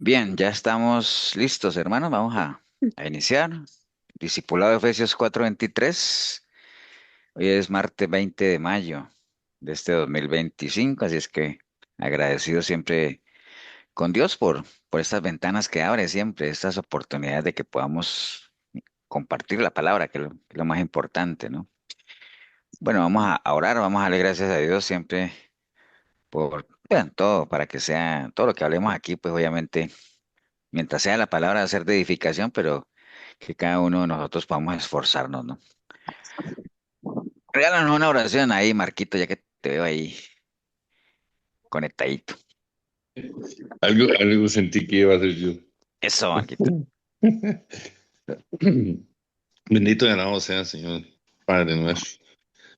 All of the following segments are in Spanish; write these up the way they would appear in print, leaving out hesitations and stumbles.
Bien, ya estamos listos, hermanos. Vamos a iniciar. Discipulado de Efesios 4:23. Hoy es martes 20 de mayo de este 2025, así es que agradecido siempre con Dios por estas ventanas que abre siempre, estas oportunidades de que podamos compartir la palabra, que es lo más importante, ¿no? Bueno, vamos a orar, vamos a darle gracias a Dios siempre por todo, para que sea todo lo que hablemos aquí, pues obviamente mientras sea la palabra de ser de edificación, pero que cada uno de nosotros podamos esforzarnos, ¿no? Regálanos una oración ahí, Marquito, ya que te veo ahí conectadito. Algo sentí que iba a ser yo. Eso, Marquito. Bendito y alabado sea, Señor, Padre nuestro.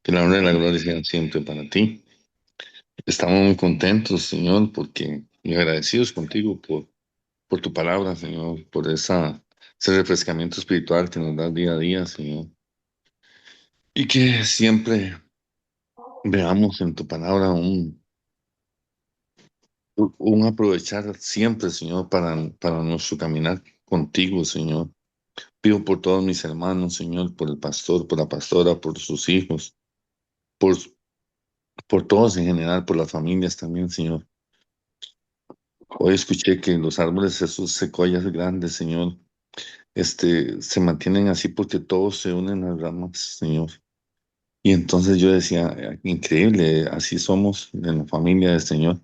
Que la honra y la gloria sean siempre para ti. Estamos muy contentos, Señor, porque y agradecidos contigo por tu palabra, Señor, por ese refrescamiento espiritual que nos das día a día, Señor. Y que siempre veamos en tu palabra un aprovechar siempre, Señor, para nuestro caminar contigo, Señor. Pido por todos mis hermanos, Señor, por el pastor, por la pastora, por sus hijos, por, por todos en general, por las familias también, Señor. Hoy escuché que los árboles, esos secuoyas grandes, Señor, se mantienen así porque todos se unen las ramas, Señor. Y entonces yo decía, increíble, así somos en la familia del Señor,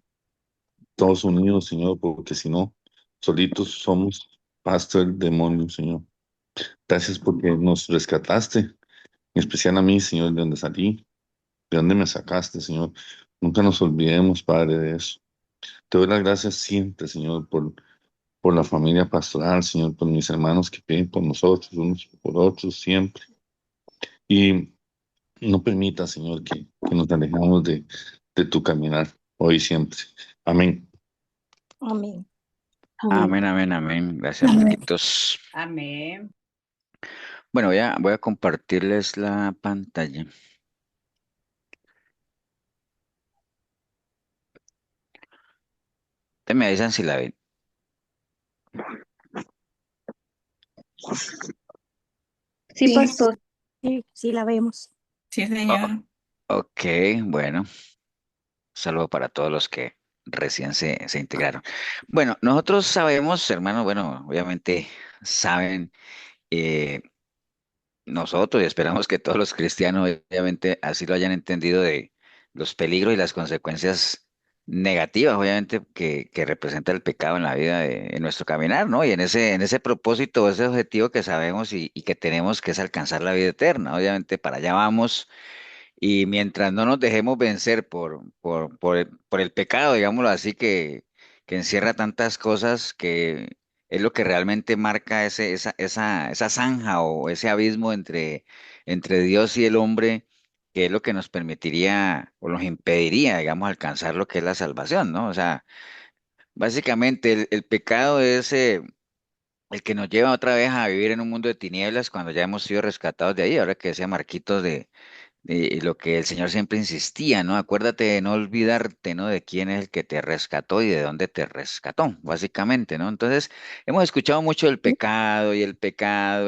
todos unidos, Señor, porque si no, solitos somos pasto del demonio, Señor. Gracias porque nos rescataste, en especial a mí, Señor, de donde salí. ¿De dónde me sacaste, Señor? Nunca nos olvidemos, Padre, de eso. Te doy las gracias siempre, Señor, por la familia pastoral, Señor, por mis hermanos que piden por nosotros, unos por otros, siempre. Y no permita, Señor, que nos alejemos de tu caminar, hoy y siempre. Amén. Amén. Amén, amén, amén. Gracias, Marquitos. Amén. Bueno, voy a compartirles la pantalla. Ustedes me avisan si la ven. Sí, pastor. Sí, sí la vemos. Sí, Oh, señor. ok, bueno. Saludo para todos los que recién se integraron. Bueno, nosotros sabemos, hermanos, bueno, obviamente saben. eh, Nosotros y esperamos que todos los cristianos obviamente así lo hayan entendido de los peligros y las consecuencias negativas, obviamente, que representa el pecado en la vida en nuestro caminar, ¿no? Y en ese propósito, ese objetivo que sabemos y que tenemos, que es alcanzar la vida eterna. Obviamente, para allá vamos. Y mientras no nos dejemos vencer por el pecado, digámoslo así, que encierra tantas cosas, que es lo que realmente marca esa zanja o ese abismo entre Dios y el hombre, que es lo que nos permitiría o nos impediría, digamos, alcanzar lo que es la salvación, ¿no? O sea, básicamente el pecado es el que nos lleva otra vez a vivir en un mundo de tinieblas cuando ya hemos sido rescatados de ahí, ahora que decía Marquitos y lo que el Señor siempre insistía, ¿no? Acuérdate de no olvidarte, ¿no? De quién es el que te rescató y de dónde te rescató, básicamente, ¿no? Entonces, hemos escuchado mucho del pecado y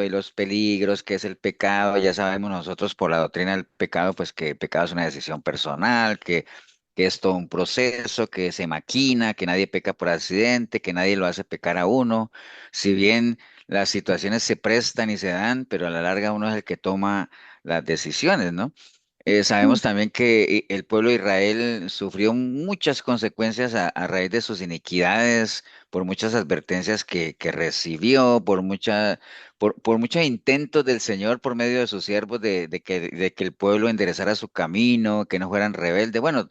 los peligros que es el pecado. Ya sabemos nosotros por la doctrina del pecado, pues que el pecado es una decisión personal, que es todo un proceso, que se maquina, que nadie peca por accidente, que nadie lo hace pecar a uno. Si bien las situaciones se prestan y se dan, pero a la larga uno es el que toma las decisiones, ¿no? Sabemos también que el pueblo de Israel sufrió muchas consecuencias a raíz de sus iniquidades, por muchas advertencias que recibió, por muchos intentos del Señor por medio de sus siervos de que el pueblo enderezara su camino, que no fueran rebeldes. Bueno,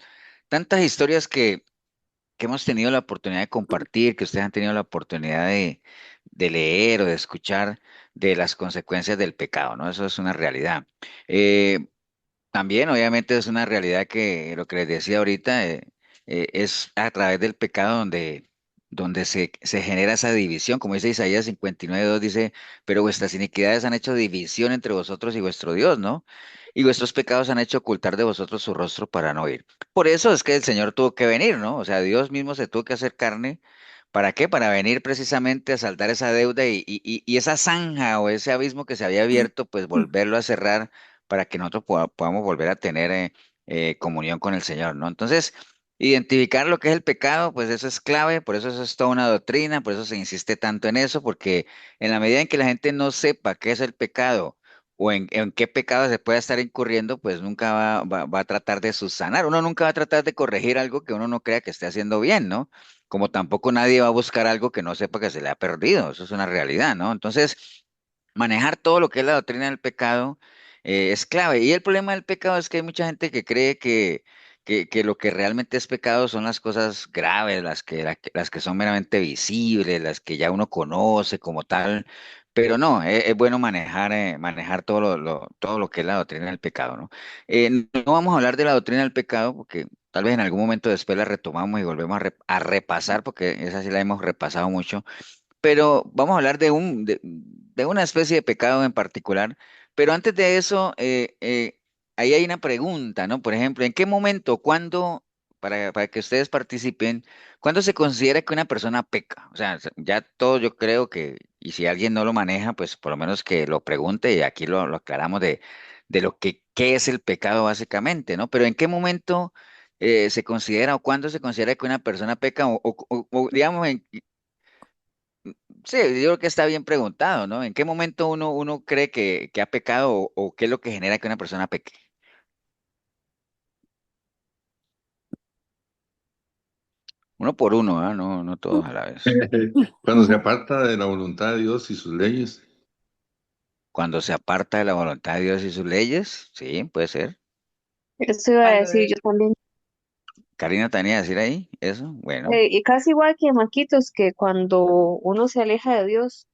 tantas historias que hemos tenido la oportunidad de compartir, que ustedes han tenido la oportunidad de leer o de escuchar de las consecuencias del pecado, ¿no? Eso es una realidad. Eh, También, obviamente, es una realidad que lo que les decía ahorita es a través del pecado donde se genera esa división. Como dice Isaías 59:2, dice, pero vuestras iniquidades han hecho división entre vosotros y vuestro Dios, ¿no? Y vuestros pecados han hecho ocultar de vosotros su rostro para no oír. Por eso es que el Señor tuvo que venir, ¿no? O sea, Dios mismo se tuvo que hacer carne ¿Para qué? Para venir precisamente a saldar esa deuda y esa zanja o ese abismo que se había abierto, pues volverlo a cerrar para que nosotros podamos volver a tener comunión con el Señor, ¿no? Entonces, identificar lo que es el pecado, pues eso es clave, por eso eso es toda una doctrina, por eso se insiste tanto en eso, porque en la medida en que la gente no sepa qué es el pecado o en qué pecado se puede estar incurriendo, pues nunca va a tratar de subsanar. Uno nunca va a tratar de corregir algo que uno no crea que esté haciendo bien, ¿no? Como tampoco nadie va a buscar algo que no sepa que se le ha perdido, eso es una realidad, ¿no? Entonces, manejar todo lo que es la doctrina del pecado es clave. Y el problema del pecado es que hay mucha gente que cree que lo que realmente es pecado son las cosas graves, las que son meramente visibles, las que ya uno conoce como tal. Pero no, es bueno manejar todo lo que es la doctrina del pecado, ¿no? No vamos a hablar de la doctrina del pecado porque tal vez en algún momento después la retomamos y volvemos a repasar, porque esa sí la hemos repasado mucho, pero vamos a hablar de una especie de pecado en particular. Pero antes de eso, ahí hay una pregunta, ¿no? Por ejemplo, ¿en qué momento, cuándo, para que ustedes participen, cuándo se considera que una persona peca? O sea, ya todo yo creo que, y si alguien no lo maneja, pues por lo menos que lo pregunte y aquí lo aclaramos de lo que, qué es el pecado básicamente, ¿no? Pero ¿en qué momento se considera o cuándo se considera que una persona peca o, digamos, sí, yo creo que está bien preguntado, ¿no? ¿En qué momento uno cree que ha pecado o qué es lo que genera que una persona peque? Uno por uno, ¿ah? No, no todos a la vez. Cuando se aparta de la voluntad de Dios y sus leyes. Cuando se aparta de la voluntad de Dios y sus leyes, sí, puede ser. Eso iba a decir yo también. Karina tenía que decir ahí eso. Bueno, Y casi igual que Maquitos, que cuando uno se aleja de Dios,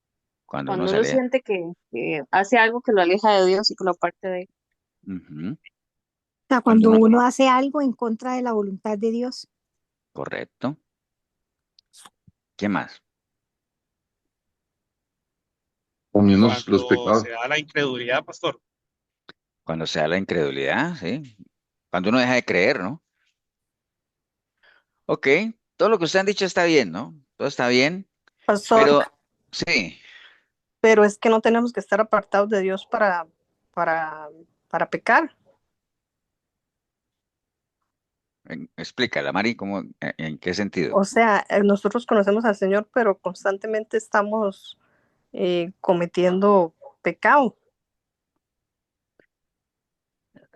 cuando uno cuando uno sale. siente que hace algo que lo aleja de Dios y que lo aparte de él. Ujú. Sea, Cuando cuando uno, uno hace algo en contra de la voluntad de Dios. correcto. ¿Qué más? También los Cuando pecados. se da la incredulidad, pastor. Cuando se da la incredulidad, sí. Cuando uno deja de creer, ¿no? Ok, todo lo que ustedes han dicho está bien, ¿no? Todo está bien, Pastor, pero sí. pero es que no tenemos que estar apartados de Dios para, para pecar. Explícala, Mari, ¿cómo, en qué sentido? O sea, nosotros conocemos al Señor, pero constantemente estamos cometiendo pecado.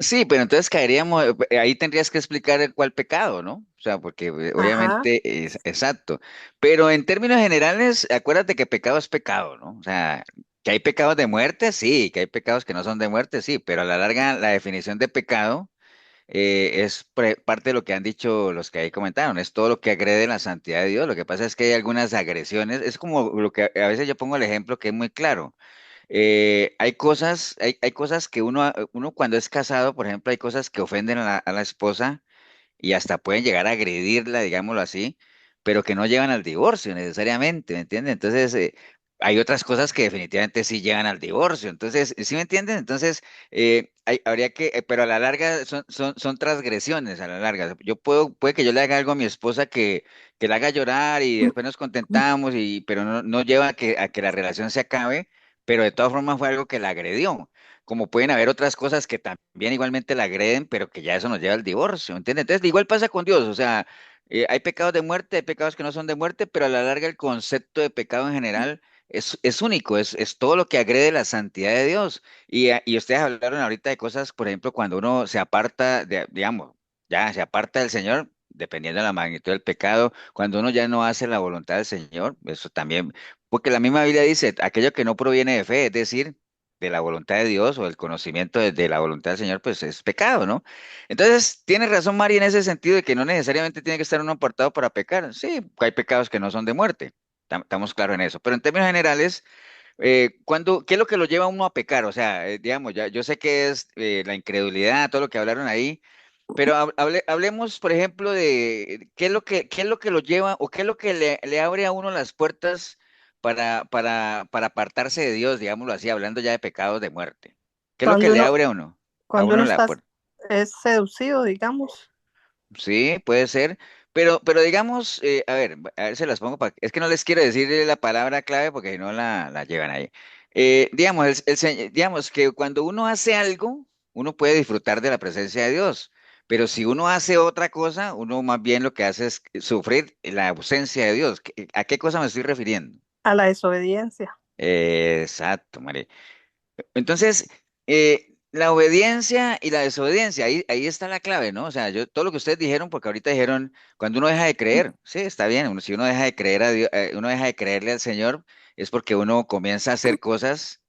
Sí, pero entonces caeríamos, ahí tendrías que explicar cuál pecado, ¿no? O sea, porque Ajá. obviamente es exacto. Pero en términos generales, acuérdate que pecado es pecado, ¿no? O sea, que hay pecados de muerte, sí, que hay pecados que no son de muerte, sí, pero a la larga la definición de pecado es parte de lo que han dicho los que ahí comentaron, es todo lo que agrede la santidad de Dios. Lo que pasa es que hay algunas agresiones, es como lo que a veces yo pongo el ejemplo que es muy claro. Hay cosas que uno cuando es casado, por ejemplo, hay cosas que ofenden a la esposa y hasta pueden llegar a agredirla, digámoslo así, pero que no llevan al divorcio necesariamente, ¿me entienden? Entonces, hay otras cosas que definitivamente sí llegan al divorcio. Entonces, ¿sí me entienden? Entonces, habría que, pero a la larga son transgresiones, a la larga. Puede que yo le haga algo a mi esposa que la haga llorar y después nos contentamos, pero no lleva a que la relación se acabe, pero de todas formas fue algo que la agredió, como pueden haber otras cosas que también igualmente la agreden, pero que ya eso nos lleva al divorcio, ¿entiendes? Entonces, igual pasa con Dios, o sea, hay pecados de muerte, hay pecados que no son de muerte, pero a la larga el concepto de pecado en general es único, es todo lo que agrede la santidad de Dios. Y ustedes hablaron ahorita de cosas, por ejemplo, cuando uno se aparta, digamos, ya se aparta del Señor. Dependiendo de la magnitud del pecado, cuando uno ya no hace la voluntad del Señor, eso también, porque la misma Biblia dice, aquello que no proviene de fe, es decir, de la voluntad de Dios o el conocimiento de la voluntad del Señor, pues es pecado, ¿no? Entonces, tiene razón Mari en ese sentido de que no necesariamente tiene que estar uno apartado para pecar. Sí, hay pecados que no son de muerte, estamos claros en eso, pero en términos generales, ¿qué es lo que lo lleva a uno a pecar? O sea, digamos, ya, yo sé que es la incredulidad, todo lo que hablaron ahí, pero hablemos, por ejemplo, de qué es lo que lo lleva o qué es lo que le abre a uno las puertas para apartarse de Dios, digámoslo así, hablando ya de pecados de muerte. ¿Qué es lo que Cuando le uno, abre a cuando uno uno la está puerta? es seducido, digamos. Sí, puede ser, pero digamos, a ver, se las pongo para, es que no les quiero decir la palabra clave porque si no la llevan ahí. Digamos, digamos que cuando uno hace algo, uno puede disfrutar de la presencia de Dios, pero si uno hace otra cosa, uno más bien lo que hace es sufrir la ausencia de Dios. ¿A qué cosa me estoy refiriendo? A la desobediencia. Exacto, María. Entonces, la obediencia y la desobediencia, ahí está la clave, ¿no? O sea, todo lo que ustedes dijeron, porque ahorita dijeron, cuando uno deja de creer, sí, está bien, si uno deja de creer a Dios, uno deja de creerle al Señor, es porque uno comienza a hacer cosas.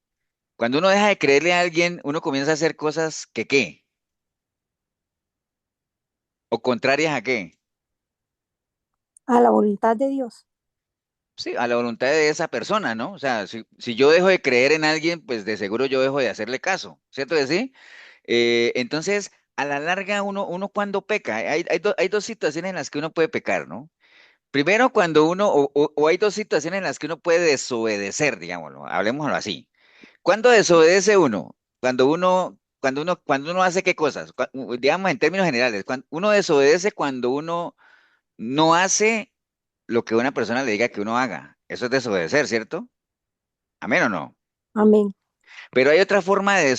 Cuando uno deja de creerle a alguien, uno comienza a hacer cosas que qué, o contrarias a qué, A la voluntad de Dios. sí, a la voluntad de esa persona, ¿no? O sea, si yo dejo de creer en alguien, pues de seguro yo dejo de hacerle caso, ¿cierto que sí? Entonces, a la larga, uno cuando peca, hay dos situaciones en las que uno puede pecar, ¿no? Primero, cuando uno, o hay dos situaciones en las que uno puede desobedecer, digámoslo, hablemoslo así. ¿Cuándo desobedece uno? Cuando uno hace qué cosas, digamos en términos generales, uno desobedece cuando uno no hace lo que una persona le diga que uno haga. Eso es desobedecer, ¿cierto? ¿Amén o no? Amén. Pero hay otra forma de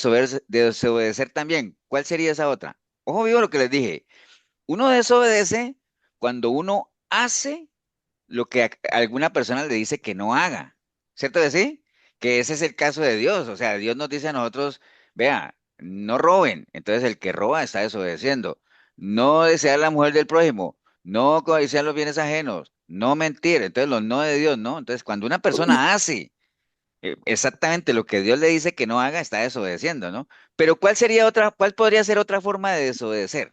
desobedecer también. ¿Cuál sería esa otra? Ojo vivo lo que les dije. Uno desobedece cuando uno hace lo que alguna persona le dice que no haga. ¿Cierto que sí? Que ese es el caso de Dios. O sea, Dios nos dice a nosotros, vea, no roben. Entonces el que roba está desobedeciendo. No desear la mujer del prójimo. No codiciar los bienes ajenos. No mentir. Entonces los no de Dios, ¿no? Entonces cuando una persona hace exactamente lo que Dios le dice que no haga, está desobedeciendo, ¿no? Pero cuál podría ser otra forma de desobedecer?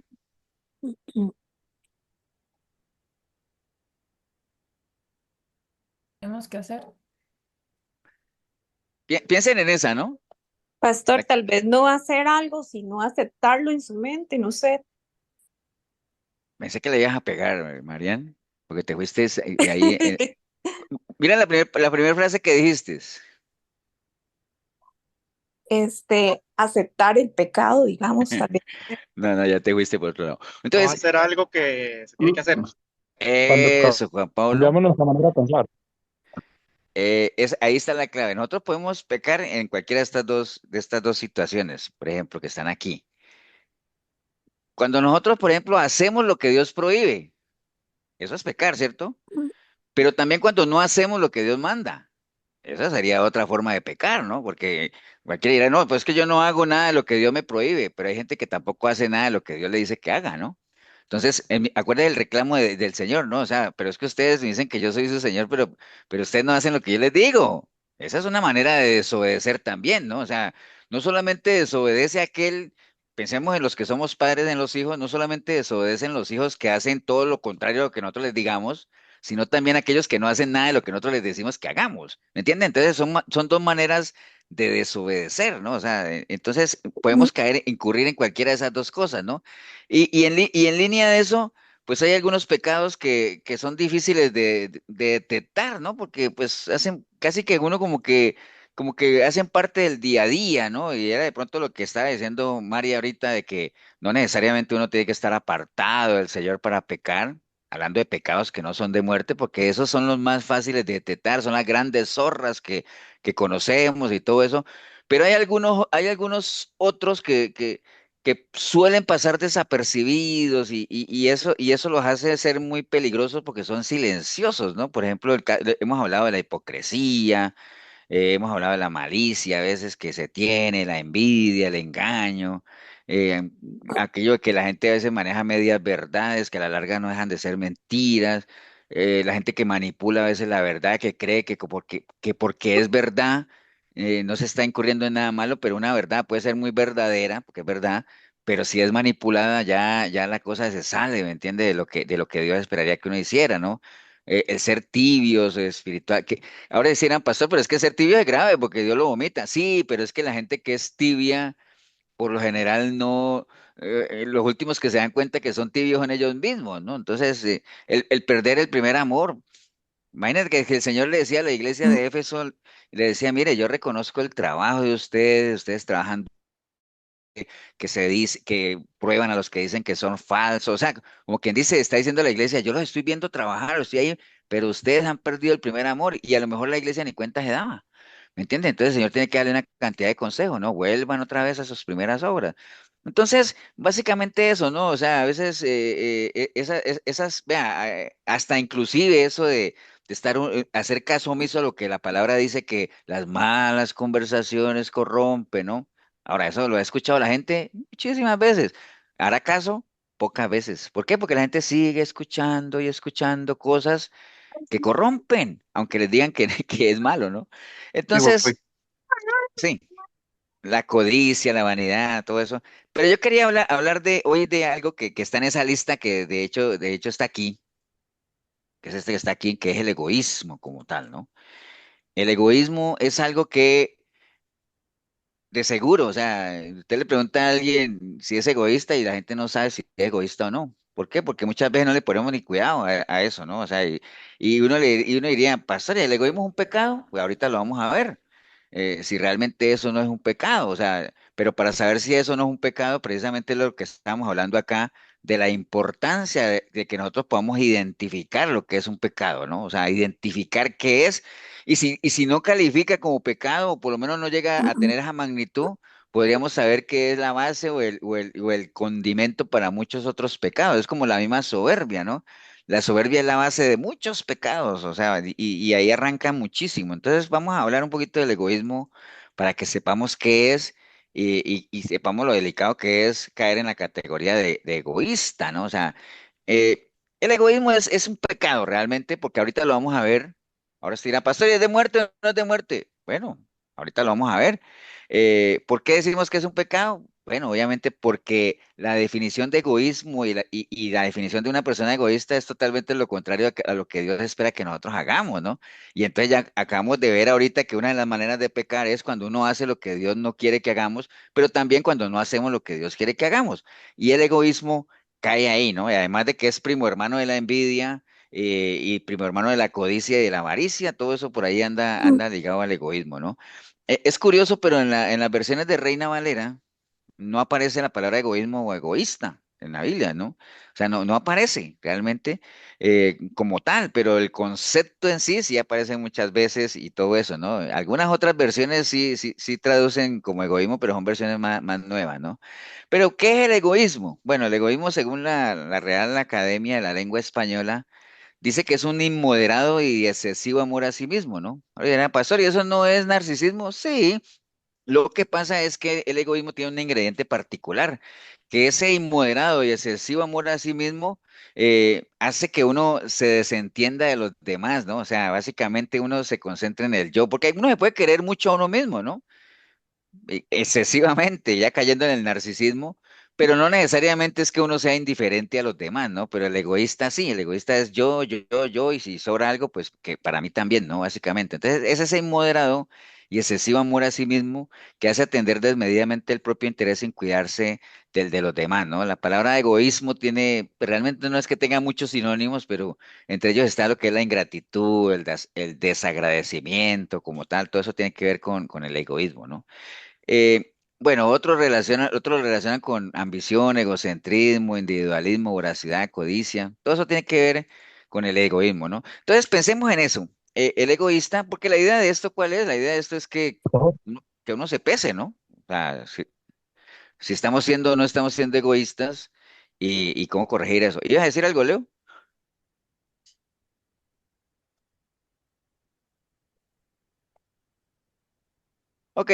Tenemos que hacer. Piensen en esa, ¿no? Pastor, La- tal vez no hacer algo, sino aceptarlo en su mente, no sé. Pensé que le ibas a pegar, Marian, porque te fuiste ahí. Mira la primera frase que dijiste. Aceptar el pecado, digamos, tal vez. No, no, ya te fuiste por otro lado. No Entonces, hacer algo que se tiene que hacer. Cuando eso, Juan Pablo, cambiamos nuestra manera de pensar. ahí está la clave. Nosotros podemos pecar en cualquiera de estas dos situaciones, por ejemplo, que están aquí. Cuando nosotros, por ejemplo, hacemos lo que Dios prohíbe, eso es pecar, ¿cierto? Pero también cuando no hacemos lo que Dios manda. Esa sería otra forma de pecar, ¿no? Porque cualquiera dirá, no, pues es que yo no hago nada de lo que Dios me prohíbe, pero hay gente que tampoco hace nada de lo que Dios le dice que haga, ¿no? Entonces, acuérdense del reclamo del Señor, ¿no? O sea, pero es que ustedes me dicen que yo soy su Señor, pero ustedes no hacen lo que yo les digo. Esa es una manera de desobedecer también, ¿no? O sea, no solamente desobedece aquel, pensemos en los que somos padres en los hijos, no solamente desobedecen los hijos que hacen todo lo contrario a lo que nosotros les digamos, sino también aquellos que no hacen nada de lo que nosotros les decimos que hagamos. ¿Me entienden? Entonces son dos maneras de desobedecer, ¿no? O sea, entonces podemos caer, incurrir en cualquiera de esas dos cosas, ¿no? Y en línea de eso, pues hay algunos pecados que son difíciles de detectar, ¿no? Porque pues hacen casi que uno como que hacen parte del día a día, ¿no? Y era de pronto lo que estaba diciendo María ahorita de que no necesariamente uno tiene que estar apartado del Señor para pecar, hablando de pecados que no son de muerte, porque esos son los más fáciles de detectar, son las grandes zorras que conocemos y todo eso, pero hay algunos otros que suelen pasar desapercibidos y eso los hace ser muy peligrosos porque son silenciosos, ¿no? Por ejemplo, hemos hablado de la hipocresía, hemos hablado de la malicia a veces que se tiene, la envidia, el engaño, eh, aquello de que la gente a veces maneja medias verdades que a la larga no dejan de ser mentiras, la gente que manipula a veces la verdad, que cree que porque es verdad, no se está incurriendo en nada malo, pero una verdad puede ser muy verdadera, porque es verdad. Pero si es manipulada, ya la cosa se sale, ¿me entiende? De lo que Dios esperaría que uno hiciera, ¿no? El ser tibios, espiritual. Ahora decían, pastor, pero es que ser tibio es grave porque Dios lo vomita. Sí, pero es que la gente que es tibia, por lo general no, los últimos que se dan cuenta que son tibios son ellos mismos, ¿no? Entonces, el perder el primer amor. Imagínate que el Señor le decía a la iglesia de Éfeso, le decía, mire, yo reconozco el trabajo de ustedes trabajan que se dice, que prueban a los que dicen que son falsos. O sea, como quien dice, está diciendo la iglesia, yo los estoy viendo trabajar, estoy ahí, pero ustedes han perdido el primer amor y a lo mejor la iglesia ni cuenta se daba. ¿Me entiende? Entonces el Señor tiene que darle una cantidad de consejos, ¿no? Vuelvan otra vez a sus primeras obras. Entonces, básicamente eso, ¿no? O sea, a veces esas, vea, hasta inclusive eso de estar, hacer caso omiso a lo que la palabra dice que las malas conversaciones corrompen, ¿no? Ahora, eso lo ha escuchado la gente muchísimas veces. ¿Hará caso? Pocas veces. ¿Por qué? Porque la gente sigue escuchando y escuchando cosas que corrompen, aunque les digan que, que es malo, ¿no? Digo, pues, Entonces, sí, la codicia, la vanidad, todo eso. Pero yo quería hablar de hoy de algo que está en esa lista que de hecho está aquí, que es este que está aquí, que es el egoísmo como tal, ¿no? El egoísmo es algo que de seguro, o sea, usted le pregunta a alguien si es egoísta y la gente no sabe si es egoísta o no. ¿Por qué? Porque muchas veces no le ponemos ni cuidado a eso, ¿no? O sea, y uno diría, pastor, ¿y el egoísmo es un pecado? Pues ahorita lo vamos a ver. Si realmente eso no es un pecado, o sea, pero para saber si eso no es un pecado, precisamente lo que estamos hablando acá, de la importancia de que nosotros podamos identificar lo que es un pecado, ¿no? O sea, identificar qué es y si no califica como pecado, o por lo menos no llega a tener esa magnitud, podríamos saber qué es la base o el condimento para muchos otros pecados. Es como la misma soberbia, ¿no? La soberbia es la base de muchos pecados, o sea, y ahí arranca muchísimo. Entonces vamos a hablar un poquito del egoísmo para que sepamos qué es y sepamos lo delicado que es caer en la categoría de egoísta, ¿no? O sea, el egoísmo es un pecado realmente, porque ahorita lo vamos a ver. Ahora se dirá, pastor, ¿es de muerte o no es de muerte? Bueno, ahorita lo vamos a ver. ¿Por qué decimos que es un pecado? Bueno, obviamente porque la definición de egoísmo y la definición de una persona egoísta es totalmente lo contrario a lo que Dios espera que nosotros hagamos, ¿no? Y entonces ya acabamos de ver ahorita que una de las maneras de pecar es cuando uno hace lo que Dios no quiere que hagamos, pero también cuando no hacemos lo que Dios quiere que hagamos. Y el egoísmo cae ahí, ¿no? Y además de que es primo hermano de la envidia y primo hermano de la codicia y de la avaricia, todo eso por ahí anda ligado al egoísmo, ¿no? Es curioso, pero en las versiones de Reina Valera no aparece la palabra egoísmo o egoísta en la Biblia, ¿no? O sea, no aparece realmente como tal, pero el concepto en sí sí aparece muchas veces y todo eso, ¿no? Algunas otras versiones sí traducen como egoísmo, pero son versiones más nuevas, ¿no? Pero, ¿qué es el egoísmo? Bueno, el egoísmo, según la Real Academia de la Lengua Española, dice que es un inmoderado y excesivo amor a sí mismo, ¿no? Oye, pastor, ¿y eso no es narcisismo? Sí, lo que pasa es que el egoísmo tiene un ingrediente particular, que ese inmoderado y excesivo amor a sí mismo hace que uno se desentienda de los demás, ¿no? O sea, básicamente uno se concentra en el yo, porque uno se puede querer mucho a uno mismo, ¿no? Excesivamente, ya cayendo en el narcisismo, pero no necesariamente es que uno sea indiferente a los demás, ¿no? Pero el egoísta sí, el egoísta es yo, y si sobra algo, pues que para mí también, ¿no? Básicamente. Entonces, es ese inmoderado y excesivo amor a sí mismo que hace atender desmedidamente el propio interés en cuidarse del de los demás, ¿no? La palabra egoísmo tiene, realmente no es que tenga muchos sinónimos, pero entre ellos está lo que es la ingratitud, el desagradecimiento como tal, todo eso tiene que ver con el egoísmo, ¿no? Bueno, otros relacionan con ambición, egocentrismo, individualismo, voracidad, codicia. Todo eso tiene que ver con el egoísmo, ¿no? Entonces pensemos en eso. El egoísta, porque la idea de esto, ¿cuál es? La idea de esto es que uno se pese, ¿no? O sea, si estamos siendo o no estamos siendo egoístas y cómo corregir eso. ¿Ibas a decir algo, Leo? Ok.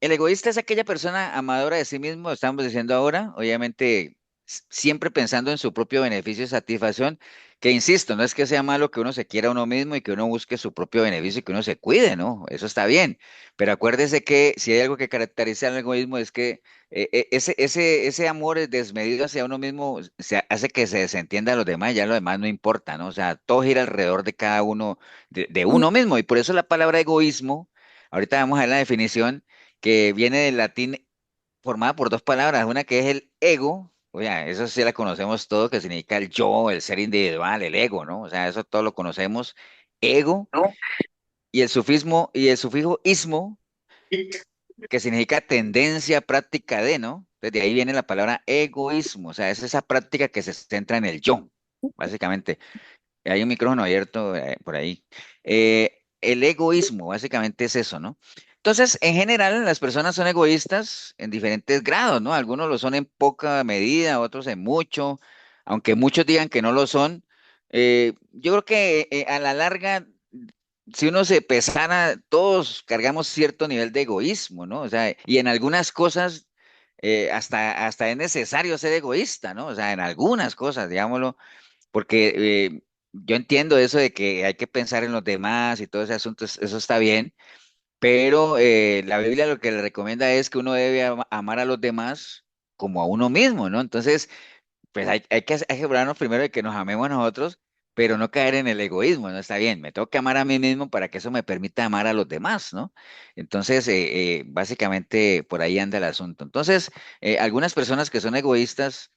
El egoísta es aquella persona amadora de sí mismo, estamos diciendo ahora, obviamente siempre pensando en su propio beneficio y satisfacción, que insisto, no es que sea malo que uno se quiera a uno mismo y que uno busque su propio beneficio y que uno se cuide, ¿no? Eso está bien, pero acuérdese que si hay algo que caracteriza al egoísmo es que ese amor desmedido hacia uno mismo se hace que se desentienda a los demás, ya lo demás no importa, ¿no? O sea, todo gira alrededor de cada uno, de uno mismo, y por eso la palabra egoísmo, ahorita vamos a ver la definición que viene del latín formada por dos palabras, una que es el ego, o sea, eso sí la conocemos todo, que significa el yo, el ser individual, el ego, ¿no? O sea, eso todo lo conocemos, ego, ¿no? y el sufijo ismo, que significa tendencia, práctica de, ¿no? Desde ahí viene la palabra egoísmo, o sea, es esa práctica que se centra en el yo, básicamente. Hay un micrófono abierto por ahí. El egoísmo, básicamente es eso, ¿no? Entonces, en general, las personas son egoístas en diferentes grados, ¿no? Algunos lo son en poca medida, otros en mucho, aunque muchos digan que no lo son. Yo creo que a la larga, si uno se pesara, todos cargamos cierto nivel de egoísmo, ¿no? O sea, y en algunas cosas hasta es necesario ser egoísta, ¿no? O sea, en algunas cosas, digámoslo porque yo entiendo eso de que hay que pensar en los demás y todo ese asunto, eso está bien, pero la Biblia lo que le recomienda es que uno debe amar a los demás como a uno mismo, ¿no? Entonces, pues hay que asegurarnos primero de que nos amemos a nosotros, pero no caer en el egoísmo, ¿no? Está bien, me tengo que amar a mí mismo para que eso me permita amar a los demás, ¿no? Entonces, básicamente por ahí anda el asunto. Entonces, algunas personas que son egoístas,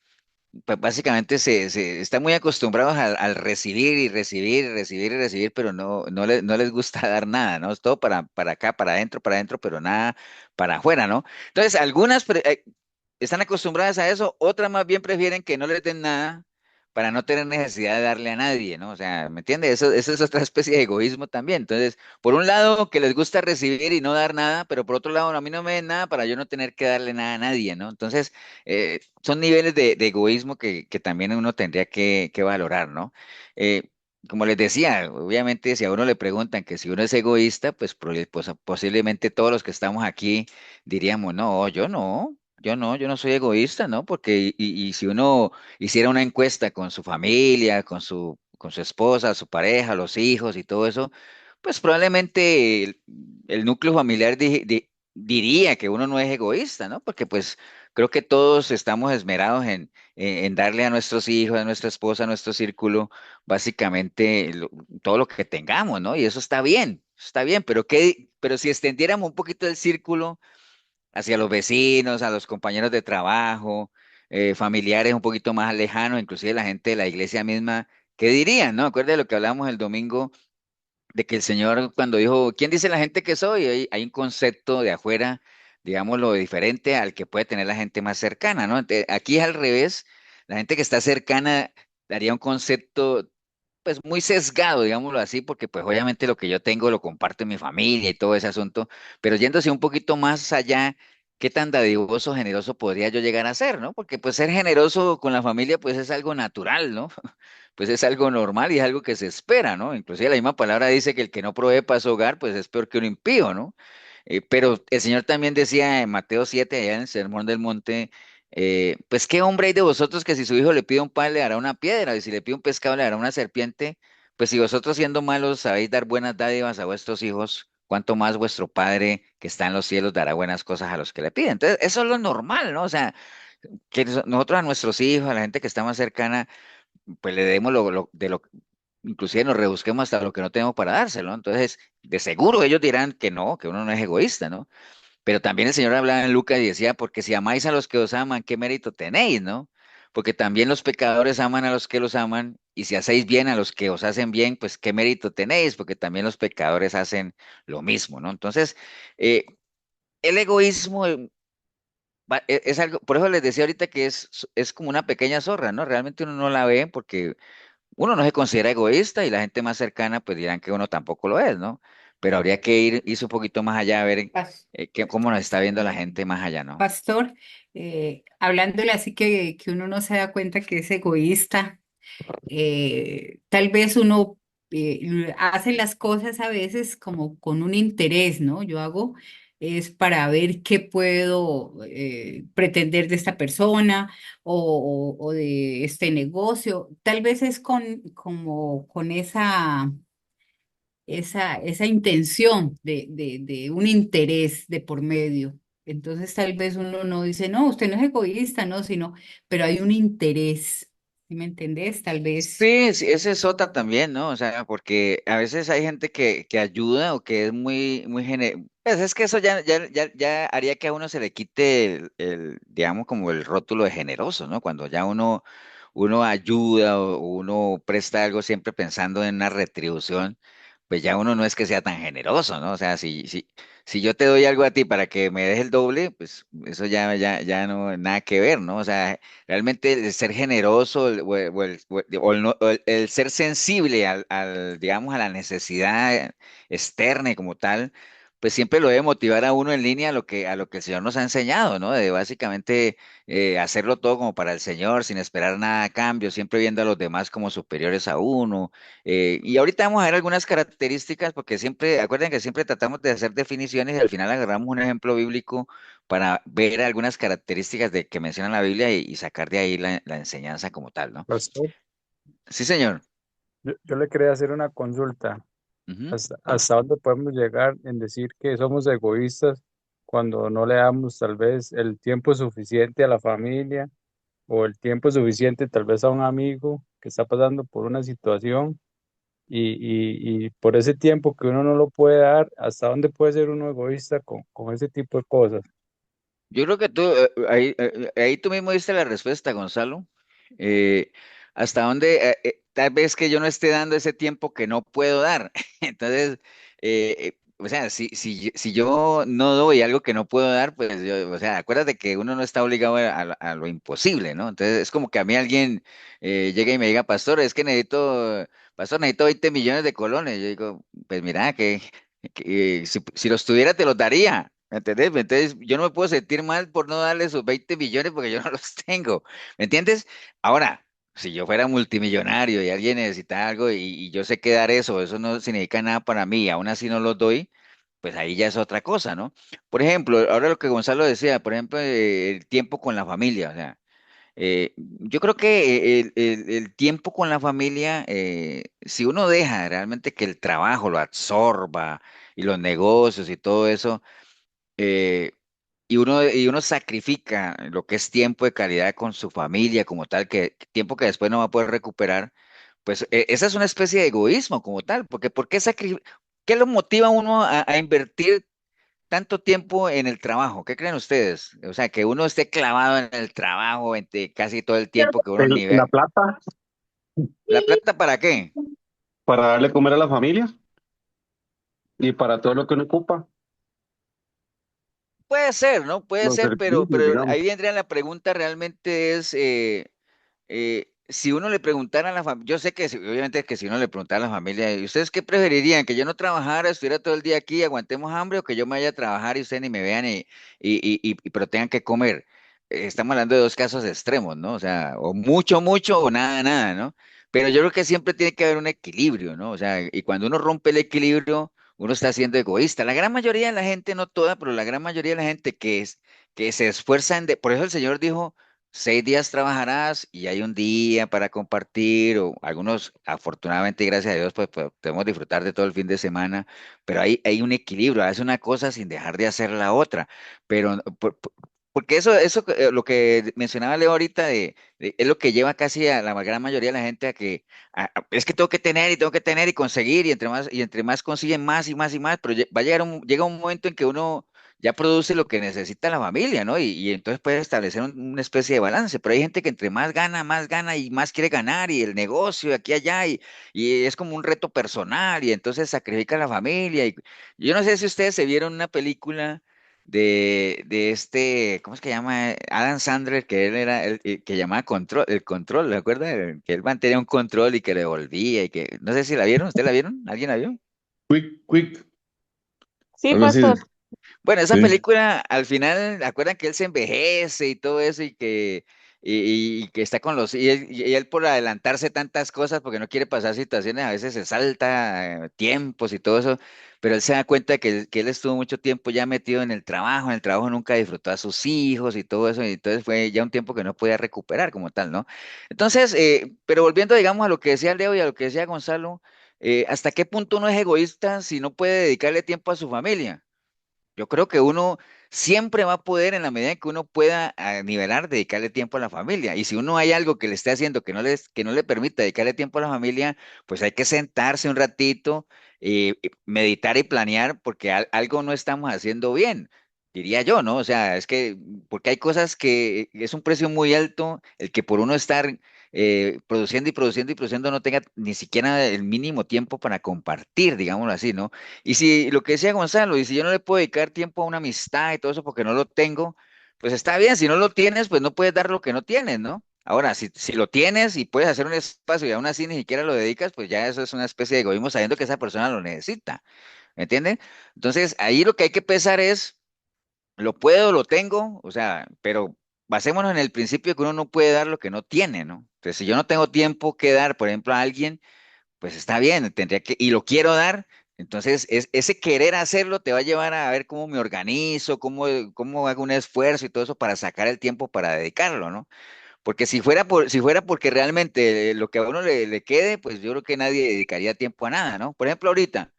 pues básicamente están muy acostumbrados al recibir y recibir y recibir y recibir, pero no les gusta dar nada, ¿no? Es todo para acá, para adentro, pero nada para afuera, ¿no? Entonces, algunas están acostumbradas a eso, otras más bien prefieren que no les den nada para no tener necesidad de darle a nadie, ¿no? O sea, ¿me entiendes? Eso es otra especie de egoísmo también. Entonces, por un lado, que les gusta recibir y no dar nada, pero por otro lado, a mí no me den nada para yo no tener que darle nada a nadie, ¿no? Entonces, son niveles de egoísmo que también uno tendría que valorar, ¿no? Eh, como les decía, obviamente si a uno le preguntan que si uno es egoísta, pues posiblemente todos los que estamos aquí diríamos, no, yo no soy egoísta, ¿no? Porque y si uno hiciera una encuesta con su familia, con su esposa, su pareja, los hijos y todo eso, pues probablemente el núcleo familiar diría que uno no es egoísta, ¿no? Porque pues creo que todos estamos esmerados en darle a nuestros hijos, a nuestra esposa, a nuestro círculo, básicamente todo lo que tengamos, ¿no? Y eso está bien, pero si extendiéramos un poquito el círculo hacia los vecinos, a los compañeros de trabajo, familiares un poquito más lejanos, inclusive la gente de la iglesia misma, ¿qué dirían, no? Acuérdate de lo que hablamos el domingo de que el Señor cuando dijo, ¿quién dice la gente que soy? Hay un concepto de afuera, digámoslo, diferente al que puede tener la gente más cercana, ¿no? Aquí es al revés, la gente que está cercana daría un concepto pues muy sesgado, digámoslo así, porque pues obviamente lo que yo tengo lo comparto en mi familia y todo ese asunto, pero yéndose un poquito más allá, ¿qué tan dadivoso, generoso podría yo llegar a ser, ¿no? Porque pues ser generoso con la familia pues es algo natural, ¿no? Pues es algo normal y es algo que se espera, ¿no? Inclusive la misma palabra dice que el que no provee para su hogar pues es peor que un impío, ¿no? Pero el Señor también decía en Mateo 7, allá en el Sermón del Monte, pues qué hombre hay de vosotros que si su hijo le pide un pan le dará una piedra, y si le pide un pescado le dará una serpiente, pues si vosotros siendo malos sabéis dar buenas dádivas a vuestros hijos, cuánto más vuestro Padre que está en los cielos dará buenas cosas a los que le piden. Entonces, eso es lo normal, ¿no? O sea, que nosotros a nuestros hijos, a la gente que está más cercana, pues le demos inclusive nos rebusquemos hasta lo que no tenemos para dárselo, ¿no? Entonces, de seguro ellos dirán que no, que uno no es egoísta, ¿no? Pero también el Señor hablaba en Lucas y decía, porque si amáis a los que os aman, ¿qué mérito tenéis, no? Porque también los pecadores aman a los que los aman, y si hacéis bien a los que os hacen bien, pues qué mérito tenéis, porque también los pecadores hacen lo mismo, ¿no? Entonces, eh, el egoísmo es algo, por eso les decía ahorita que es como una pequeña zorra, ¿no? Realmente uno no la ve porque uno no se considera egoísta y la gente más cercana pues dirán que uno tampoco lo es, ¿no? Pero habría que irse un poquito más allá a ver Pas- cómo nos está viendo la gente más allá, ¿no? Pastor, hablándole así que uno no se da cuenta que es egoísta, tal vez uno hace las cosas a veces como con un interés, ¿no? Yo hago es para ver qué puedo pretender de esta persona o de este negocio. Tal vez es como con esa intención de un interés de por medio. Entonces tal vez uno no dice, no, usted no es egoísta, no, sino, pero hay un interés. ¿Sí me entendés? Tal vez. Sí, sí, esa es otra también, ¿no? O sea, porque a veces hay gente que ayuda o que es muy pues es que eso ya haría que a uno se le quite digamos, como el rótulo de generoso, ¿no? Cuando ya uno ayuda o uno presta algo siempre pensando en una retribución, pues ya uno no es que sea tan generoso, ¿no? O sea, si yo te doy algo a ti para que me des el doble, pues eso ya no, nada que ver, ¿no? O sea, realmente el ser generoso o el ser sensible digamos, a la necesidad externa y como tal, pues siempre lo debe motivar a uno en línea a lo que el Señor nos ha enseñado, ¿no? De básicamente hacerlo todo como para el Señor, sin esperar nada a cambio, siempre viendo a los demás como superiores a uno. Y ahorita vamos a ver algunas características, porque siempre, acuerden que siempre tratamos de hacer definiciones y al final agarramos un ejemplo bíblico para ver algunas características de que menciona la Biblia y sacar de ahí la enseñanza como tal, ¿no? Pastor, Sí, señor. yo le quería hacer una consulta. Ujú. ¿Hasta dónde podemos llegar en decir que somos egoístas cuando no le damos tal vez el tiempo suficiente a la familia o el tiempo suficiente tal vez a un amigo que está pasando por una situación y por ese tiempo que uno no lo puede dar, ¿hasta dónde puede ser uno egoísta con ese tipo de cosas? Yo creo que tú, ahí tú mismo diste la respuesta, Gonzalo. Eh, hasta dónde, tal vez que yo no esté dando ese tiempo que no puedo dar. Entonces, o sea, si yo no doy algo que no puedo dar, pues yo, o sea, acuérdate que uno no está obligado a lo imposible, ¿no? Entonces, es como que a mí alguien llega y me diga, pastor, necesito 20 millones de colones. Yo digo, pues mira, que si los tuviera, te los daría. ¿Me entendés? Entonces, yo no me puedo sentir mal por no darle esos 20 millones porque yo no los tengo. ¿Me entiendes? Ahora, si yo fuera multimillonario y alguien necesita algo y yo sé que dar eso no significa nada para mí y aún así no los doy, pues ahí ya es otra cosa, ¿no? Por ejemplo, ahora lo que Gonzalo decía, por ejemplo, el tiempo con la familia, o sea, yo creo que el tiempo con la familia, si uno deja realmente que el trabajo lo absorba y los negocios y todo eso, eh, y uno sacrifica lo que es tiempo de calidad con su familia como tal, que tiempo que después no va a poder recuperar, pues esa es una especie de egoísmo como tal, porque ¿qué lo motiva a uno a invertir tanto tiempo en el trabajo? ¿Qué creen ustedes? O sea, que uno esté clavado en el trabajo casi todo el tiempo que uno ni La ve. plata ¿La plata para qué? para darle comer a la familia y para todo lo que uno ocupa, Puede ser, ¿no? Puede los ser, pero, servicios, pero digamos. ahí vendría la pregunta realmente es, si uno le preguntara a la familia, yo sé que obviamente que si uno le preguntara a la familia, ¿y ustedes qué preferirían? ¿Que yo no trabajara, estuviera todo el día aquí, aguantemos hambre, o que yo me vaya a trabajar y ustedes ni me vean pero tengan que comer? Estamos hablando de dos casos extremos, ¿no? O sea, o mucho, mucho, o nada, nada, ¿no? Pero yo creo que siempre tiene que haber un equilibrio, ¿no? O sea, y cuando uno rompe el equilibrio, uno está siendo egoísta. La gran mayoría de la gente, no toda, pero la gran mayoría de la gente que se esfuerza por eso el Señor dijo 6 días trabajarás y hay un día para compartir, o algunos, afortunadamente, y gracias a Dios, pues podemos disfrutar de todo el fin de semana, pero hay un equilibrio, hace una cosa sin dejar de hacer la otra, pero porque eso lo que mencionaba Leo ahorita es lo que lleva casi a la gran mayoría de la gente a que es que tengo que tener y tengo que tener y conseguir y entre más consiguen más y más y más, pero llega un momento en que uno ya produce lo que necesita la familia, ¿no? Y entonces puede establecer una especie de balance, pero hay gente que entre más gana y más quiere ganar y el negocio aquí y allá y es como un reto personal y entonces sacrifica a la familia. Y yo no sé si ustedes se vieron una película de este, ¿cómo es que llama? Adam Sandler, que él era el que llamaba el control, ¿se acuerda? Que él mantenía un control y que le devolvía y que, no sé si la vieron, ¿usted la vieron? ¿Alguien la vio? Quick, quick, Sí, algo así. pastor. Bueno, esa Sí. película al final, ¿acuerdan que él se envejece y todo eso y que está con y él por adelantarse tantas cosas porque no quiere pasar situaciones, a veces se salta tiempos y todo eso, pero él se da cuenta que él estuvo mucho tiempo ya metido en el trabajo nunca disfrutó a sus hijos y todo eso, y entonces fue ya un tiempo que no podía recuperar como tal, ¿no? Entonces, pero volviendo, digamos, a lo que decía Leo y a lo que decía Gonzalo, ¿hasta qué punto uno es egoísta si no puede dedicarle tiempo a su familia? Yo creo que uno siempre va a poder, en la medida en que uno pueda nivelar, dedicarle tiempo a la familia. Y si uno hay algo que le esté haciendo que no le permita dedicarle tiempo a la familia, pues hay que sentarse un ratito, y meditar y planear, porque algo no estamos haciendo bien, diría yo, ¿no? O sea, es que, porque hay cosas que es un precio muy alto, el que por uno estar produciendo y produciendo y produciendo, no tenga ni siquiera el mínimo tiempo para compartir, digámoslo así, ¿no? Y si lo que decía Gonzalo, y si yo no le puedo dedicar tiempo a una amistad y todo eso porque no lo tengo, pues está bien, si no lo tienes, pues no puedes dar lo que no tienes, ¿no? Ahora, si lo tienes y puedes hacer un espacio y aún así ni siquiera lo dedicas, pues ya eso es una especie de egoísmo sabiendo que esa persona lo necesita, ¿me entienden? Entonces, ahí lo que hay que pensar es, ¿lo puedo, lo tengo? O sea, pero basémonos en el principio de que uno no puede dar lo que no tiene, ¿no? Entonces, si yo no tengo tiempo que dar, por ejemplo, a alguien, pues está bien, tendría que, y lo quiero dar, entonces ese querer hacerlo te va a llevar a ver cómo me organizo, cómo hago un esfuerzo y todo eso para sacar el tiempo para dedicarlo, ¿no? Porque si fuera porque realmente lo que a uno le quede, pues yo creo que nadie dedicaría tiempo a nada, ¿no? Por ejemplo, ahorita,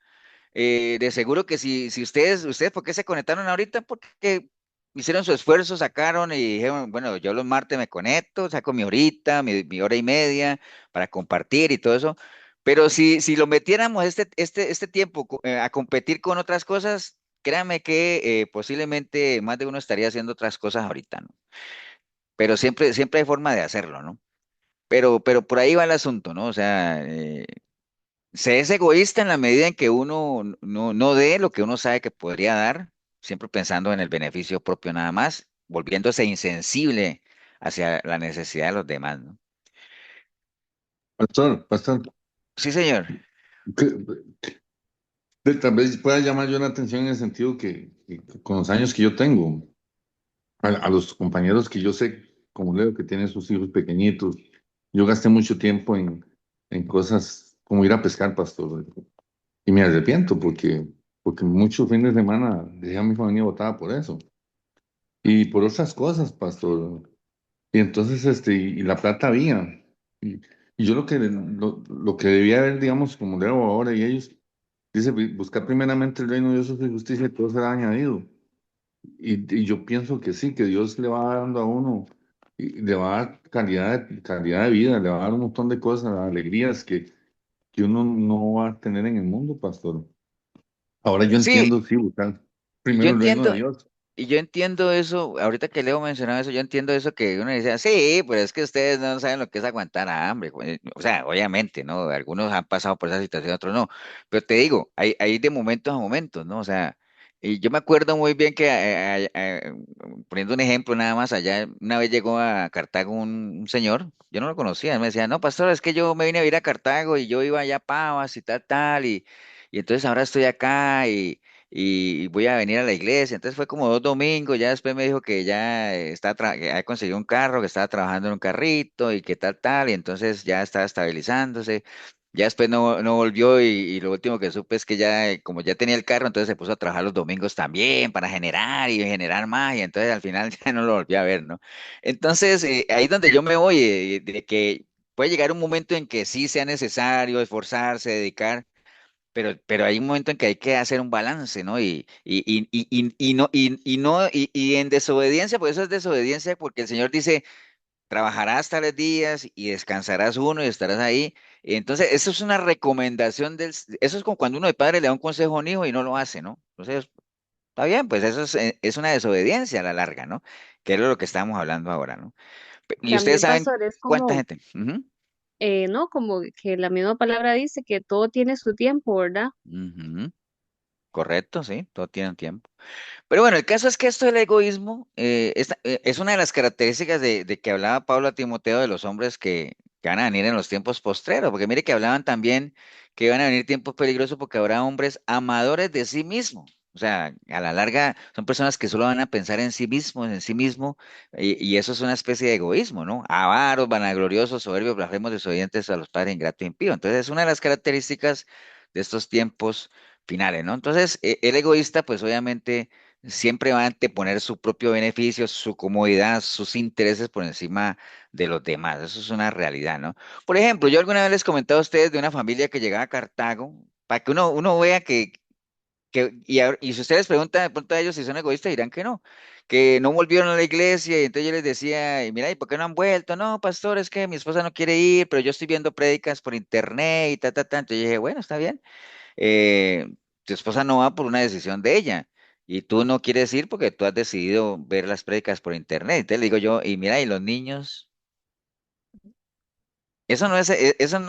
de seguro que si ustedes, ¿por qué se conectaron ahorita? Porque hicieron su esfuerzo, sacaron y dijeron, bueno, yo los martes me conecto, saco mi horita, mi hora y media para compartir y todo eso. Pero si lo metiéramos este tiempo a competir con otras cosas, créanme que posiblemente más de uno estaría haciendo otras cosas ahorita, ¿no? Pero siempre hay forma de hacerlo, ¿no? Pero por ahí va el asunto, ¿no? O sea, se es egoísta en la medida en que uno no dé lo que uno sabe que podría dar, siempre pensando en el beneficio propio nada más, volviéndose insensible hacia la necesidad de los demás, ¿no? Pastor, Sí, señor. que- tal vez pueda llamar yo la atención en el sentido que con los años que yo tengo, a los compañeros que yo sé, como Leo, que tienen sus hijos pequeñitos, yo gasté mucho tiempo en cosas como ir a pescar, pastor, y me arrepiento porque muchos fines de semana dejé a mi familia botada por eso y por otras cosas, pastor. Y entonces, y la plata había. Y, y yo lo que debía haber, digamos, como leo ahora y ellos, dice, buscar primeramente el reino de Dios y su justicia y todo será añadido. Y yo pienso que sí, que Dios le va dando a uno, y le va a dar calidad de vida, le va a dar un montón de cosas, alegrías que uno no va a tener en el mundo, pastor. Ahora yo Sí, entiendo, sí, buscar y yo primero el reino de entiendo, Dios. y yo entiendo eso, ahorita que Leo mencionaba eso, yo entiendo eso que uno dice, sí, pero es que ustedes no saben lo que es aguantar hambre, güey. O sea, obviamente, ¿no? Algunos han pasado por esa situación, otros no. Pero te digo, hay de momentos a momentos, ¿no? O sea, y yo me acuerdo muy bien que, poniendo un ejemplo nada más, allá una vez llegó a Cartago un señor, yo no lo conocía, él me decía, no, pastor, es que yo me vine a vivir a Cartago y yo iba allá a Pavas y tal, y entonces ahora estoy acá y voy a venir a la iglesia. Entonces fue como 2 domingos, ya después me dijo que ya que había conseguido un carro, que estaba trabajando en un carrito y que tal, y entonces ya estaba estabilizándose. Ya después no volvió y lo último que supe es que ya, como ya tenía el carro, entonces se puso a trabajar los domingos también para generar y generar más, y entonces al final ya no lo volví a ver, ¿no? Entonces ahí es donde yo me voy, de que puede llegar un momento en que sí sea necesario esforzarse, dedicar, pero hay un momento en que hay que hacer un balance, ¿no? Y en desobediencia, pues eso es desobediencia, porque el Señor dice, trabajarás tales días y descansarás uno y estarás ahí. Entonces, eso es una recomendación eso es como cuando uno de padre le da un consejo a un hijo y no lo hace, ¿no? Entonces, está bien, pues eso es una desobediencia a la larga, ¿no? Que es lo que estamos hablando ahora, ¿no? Y ustedes También, saben pastor, es cuánta como, gente. Ujú, ¿no? Como que la misma palabra dice que todo tiene su tiempo, ¿verdad? ujú, correcto, sí, todo tiene un tiempo. Pero bueno, el caso es que esto del egoísmo es una de las características de que hablaba Pablo a Timoteo de los hombres que van a venir en los tiempos postreros, porque mire que hablaban también que iban a venir tiempos peligrosos porque habrá hombres amadores de sí mismos. O sea, a la larga son personas que solo van a pensar en sí mismo, y eso es una especie de egoísmo, ¿no? Avaros, vanagloriosos, soberbios, blasfemos, desobedientes a los padres, ingratos e impíos. Entonces, es una de las características de estos tiempos finales, ¿no? Entonces, el egoísta, pues obviamente siempre va a anteponer su propio beneficio, su comodidad, sus intereses por encima de los demás. Eso es una realidad, ¿no? Por ejemplo, yo alguna vez les comentaba a ustedes de una familia que llegaba a Cartago, para que uno vea y si ustedes preguntan de pronto a ellos si son egoístas, dirán que no volvieron a la iglesia, y entonces yo les decía, y mira, ¿y por qué no han vuelto? No, pastor, es que mi esposa no quiere ir, pero yo estoy viendo prédicas por internet y ta. Entonces yo dije, bueno, está bien, eh, tu esposa no va por una decisión de ella y tú no quieres ir porque tú has decidido ver las prédicas por internet. Entonces le digo yo, y mira, ¿y los niños? eso no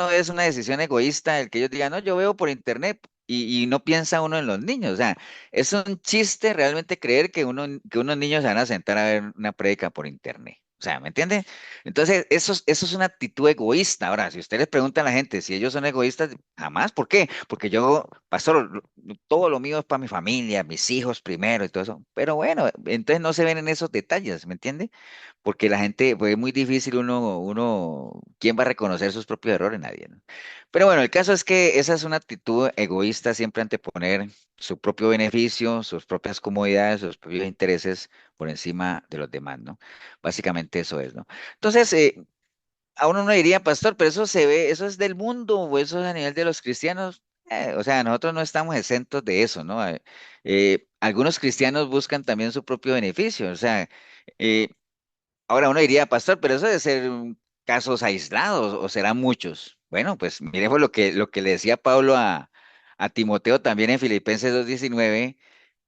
es una decisión egoísta el que ellos digan, no, yo veo por internet y no piensa uno en los niños. O sea, es un chiste realmente creer que unos niños se van a sentar a ver una prédica por internet. O sea, ¿me entiende? Entonces, eso es una actitud egoísta. Ahora, si usted les pregunta a la gente si ellos son egoístas, jamás. ¿Por qué? Porque yo, pastor, todo lo mío es para mi familia, mis hijos primero y todo eso. Pero bueno, entonces no se ven en esos detalles, ¿me entiende? Porque la gente, pues es muy difícil ¿quién va a reconocer sus propios errores? Nadie, ¿no? Pero bueno, el caso es que esa es una actitud egoísta, siempre anteponer su propio beneficio, sus propias comodidades, sus propios intereses por encima de los demás, ¿no? Básicamente eso es, ¿no? Entonces, a uno no diría, pastor, pero eso se ve, eso es del mundo o eso es a nivel de los cristianos. O sea, nosotros no estamos exentos de eso, ¿no? Algunos cristianos buscan también su propio beneficio, o sea, eh, ahora uno diría, pastor, pero eso debe ser casos aislados o serán muchos. Bueno, pues miremos lo que le decía Pablo a Timoteo también en Filipenses 2:19,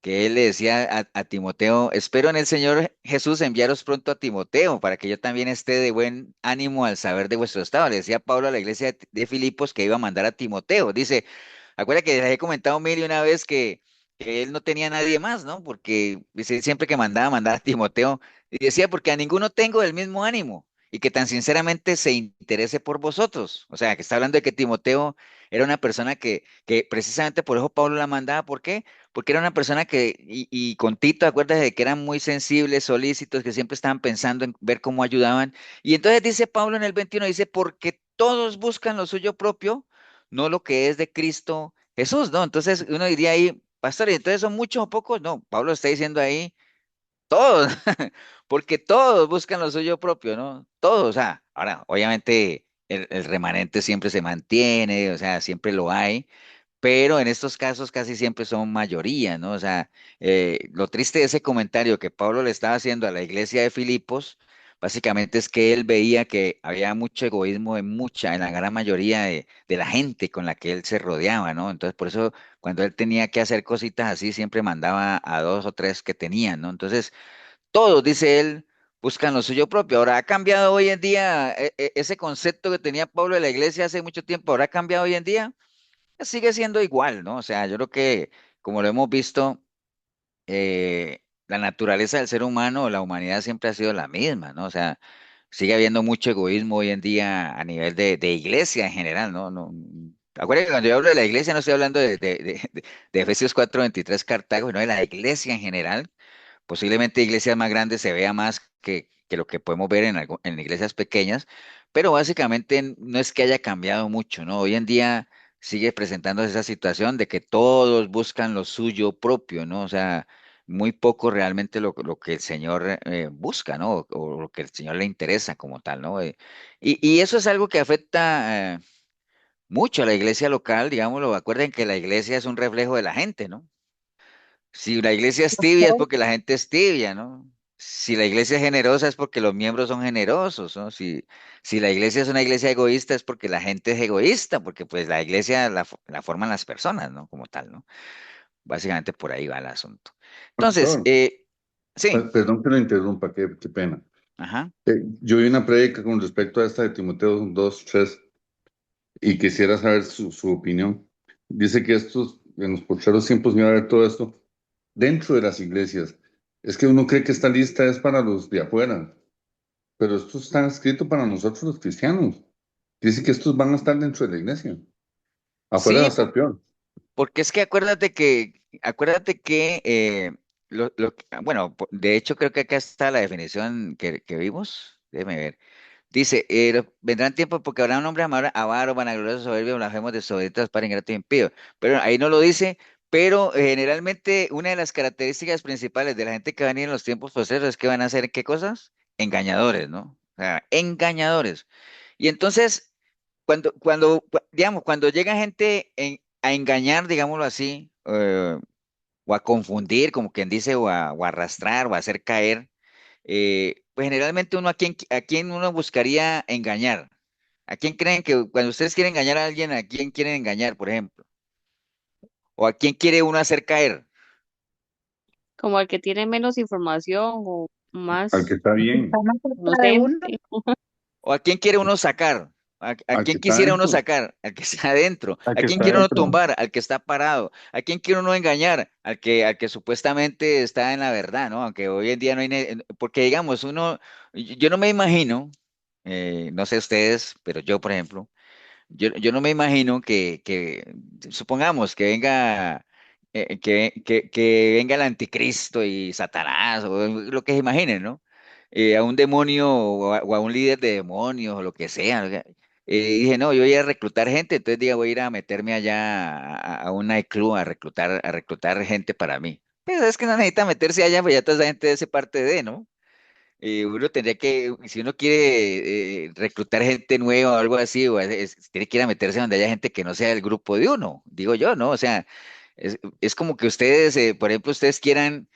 que él le decía a Timoteo, espero en el Señor Jesús enviaros pronto a Timoteo para que yo también esté de buen ánimo al saber de vuestro estado. Le decía Pablo a la iglesia de Filipos que iba a mandar a Timoteo. Dice, acuérdate que les he comentado mil y una vez que él no tenía nadie más, ¿no? Porque dice, siempre que mandaba a Timoteo. Y decía, porque a ninguno tengo del mismo ánimo y que tan sinceramente se interese por vosotros. O sea, que está hablando de que Timoteo era una persona que precisamente por eso Pablo la mandaba. ¿Por qué? Porque era una persona y con Tito, acuérdate de que eran muy sensibles, solícitos, que siempre estaban pensando en ver cómo ayudaban. Y entonces dice Pablo en el 21, dice, porque todos buscan lo suyo propio, no lo que es de Cristo Jesús, ¿no? Entonces uno diría ahí, pastor, ¿y entonces son muchos o pocos? No, Pablo está diciendo ahí todos, porque todos buscan lo suyo propio, ¿no? Todos, o sea, ahora, obviamente el remanente siempre se mantiene, o sea, siempre lo hay, pero en estos casos casi siempre son mayoría, ¿no? O sea, lo triste de ese comentario que Pablo le estaba haciendo a la iglesia de Filipos, básicamente es que él veía que había mucho egoísmo en la gran mayoría de la gente con la que él se rodeaba, ¿no? Entonces, por eso, cuando él tenía que hacer cositas así, siempre mandaba a dos o tres que tenían, ¿no? Entonces, todos, dice él, buscan lo suyo propio. Ahora, ha cambiado hoy en día ese concepto que tenía Pablo de la iglesia hace mucho tiempo, ahora ha cambiado hoy en día, sigue siendo igual, ¿no? O sea, yo creo que, como lo hemos visto, la naturaleza del ser humano, la humanidad siempre ha sido la misma, ¿no? O sea, sigue habiendo mucho egoísmo hoy en día a nivel de iglesia en general, ¿no? Acuérdense que cuando yo hablo de la iglesia no estoy hablando de Efesios 4:23 Cartago, no de la iglesia en general. Posiblemente iglesias más grandes se vea más que lo que podemos ver en iglesias pequeñas, pero básicamente no es que haya cambiado mucho, ¿no? Hoy en día sigue presentándose esa situación de que todos buscan lo suyo propio, ¿no? O sea, muy poco realmente lo que el Señor busca, ¿no? O lo que el Señor le interesa como tal, ¿no? Y eso es algo que afecta mucho a la iglesia local, digámoslo. Acuerden que la iglesia es un reflejo de la gente, ¿no? Si la iglesia es tibia es porque la gente es tibia, ¿no? Si la iglesia es generosa es porque los miembros son generosos, ¿no? Si la iglesia es una iglesia egoísta es porque la gente es egoísta, porque pues la iglesia la forman las personas, ¿no? Como tal, ¿no? Básicamente por ahí va el asunto. Entonces, Pastor, sí, perdón que lo interrumpa, qué pena. ajá, Yo vi una prédica con respecto a esta de Timoteo 2:3 y quisiera saber su opinión. Dice que en los postreros tiempos iba a haber todo esto dentro de las iglesias. Es que uno cree que esta lista es para los de afuera, pero esto está escrito para nosotros los cristianos. Dice que estos van a estar dentro de la iglesia. Afuera va a sí, estar peor. porque es que acuérdate que, bueno, de hecho creo que acá está la definición que vimos, déjeme ver. Dice, vendrán tiempos porque habrá un hombre avaro, vanaglorioso, soberbio, blasfemos, desobedientes, para ingrato y impío. Pero ahí no lo dice, pero generalmente una de las características principales de la gente que va a venir en los tiempos posteriores es que van a ser, ¿qué cosas? Engañadores, ¿no? O sea, engañadores. Y entonces, digamos, cuando llega gente a engañar, digámoslo así, o a confundir, como quien dice, o a arrastrar, o a hacer caer, pues generalmente a quién uno buscaría engañar. ¿A quién creen que cuando ustedes quieren engañar a alguien, a quién quieren engañar, por ejemplo? ¿O a quién quiere uno hacer caer? Como el que tiene menos información o Al que más está bien. Está más cerca de uno. inocente. ¿O a quién quiere uno sacar? ¿A al que quién está quisiera uno adentro, sacar? Al que está adentro. al ¿A que quién está quiere uno adentro. tumbar? Al que está parado. ¿A quién quiere uno engañar? Al que supuestamente está en la verdad, ¿no? Aunque hoy en día no hay... Porque digamos, yo no me imagino, no sé ustedes, pero yo, por ejemplo, yo no me imagino supongamos que venga, que venga el anticristo y Satanás, o lo que se imaginen, ¿no? A un demonio o a un líder de demonios o lo que sea. Dije, no, yo voy a reclutar gente, entonces diga, voy a ir a meterme allá a un nightclub a reclutar gente para mí. Pero es que no necesita meterse allá, pues ya toda esa gente hace parte de, ¿no? Uno tendría que, si uno quiere reclutar gente nueva o algo así, tiene que ir a meterse donde haya gente que no sea del grupo de uno, digo yo, ¿no? O sea, es como que ustedes, por ejemplo, ustedes quieran,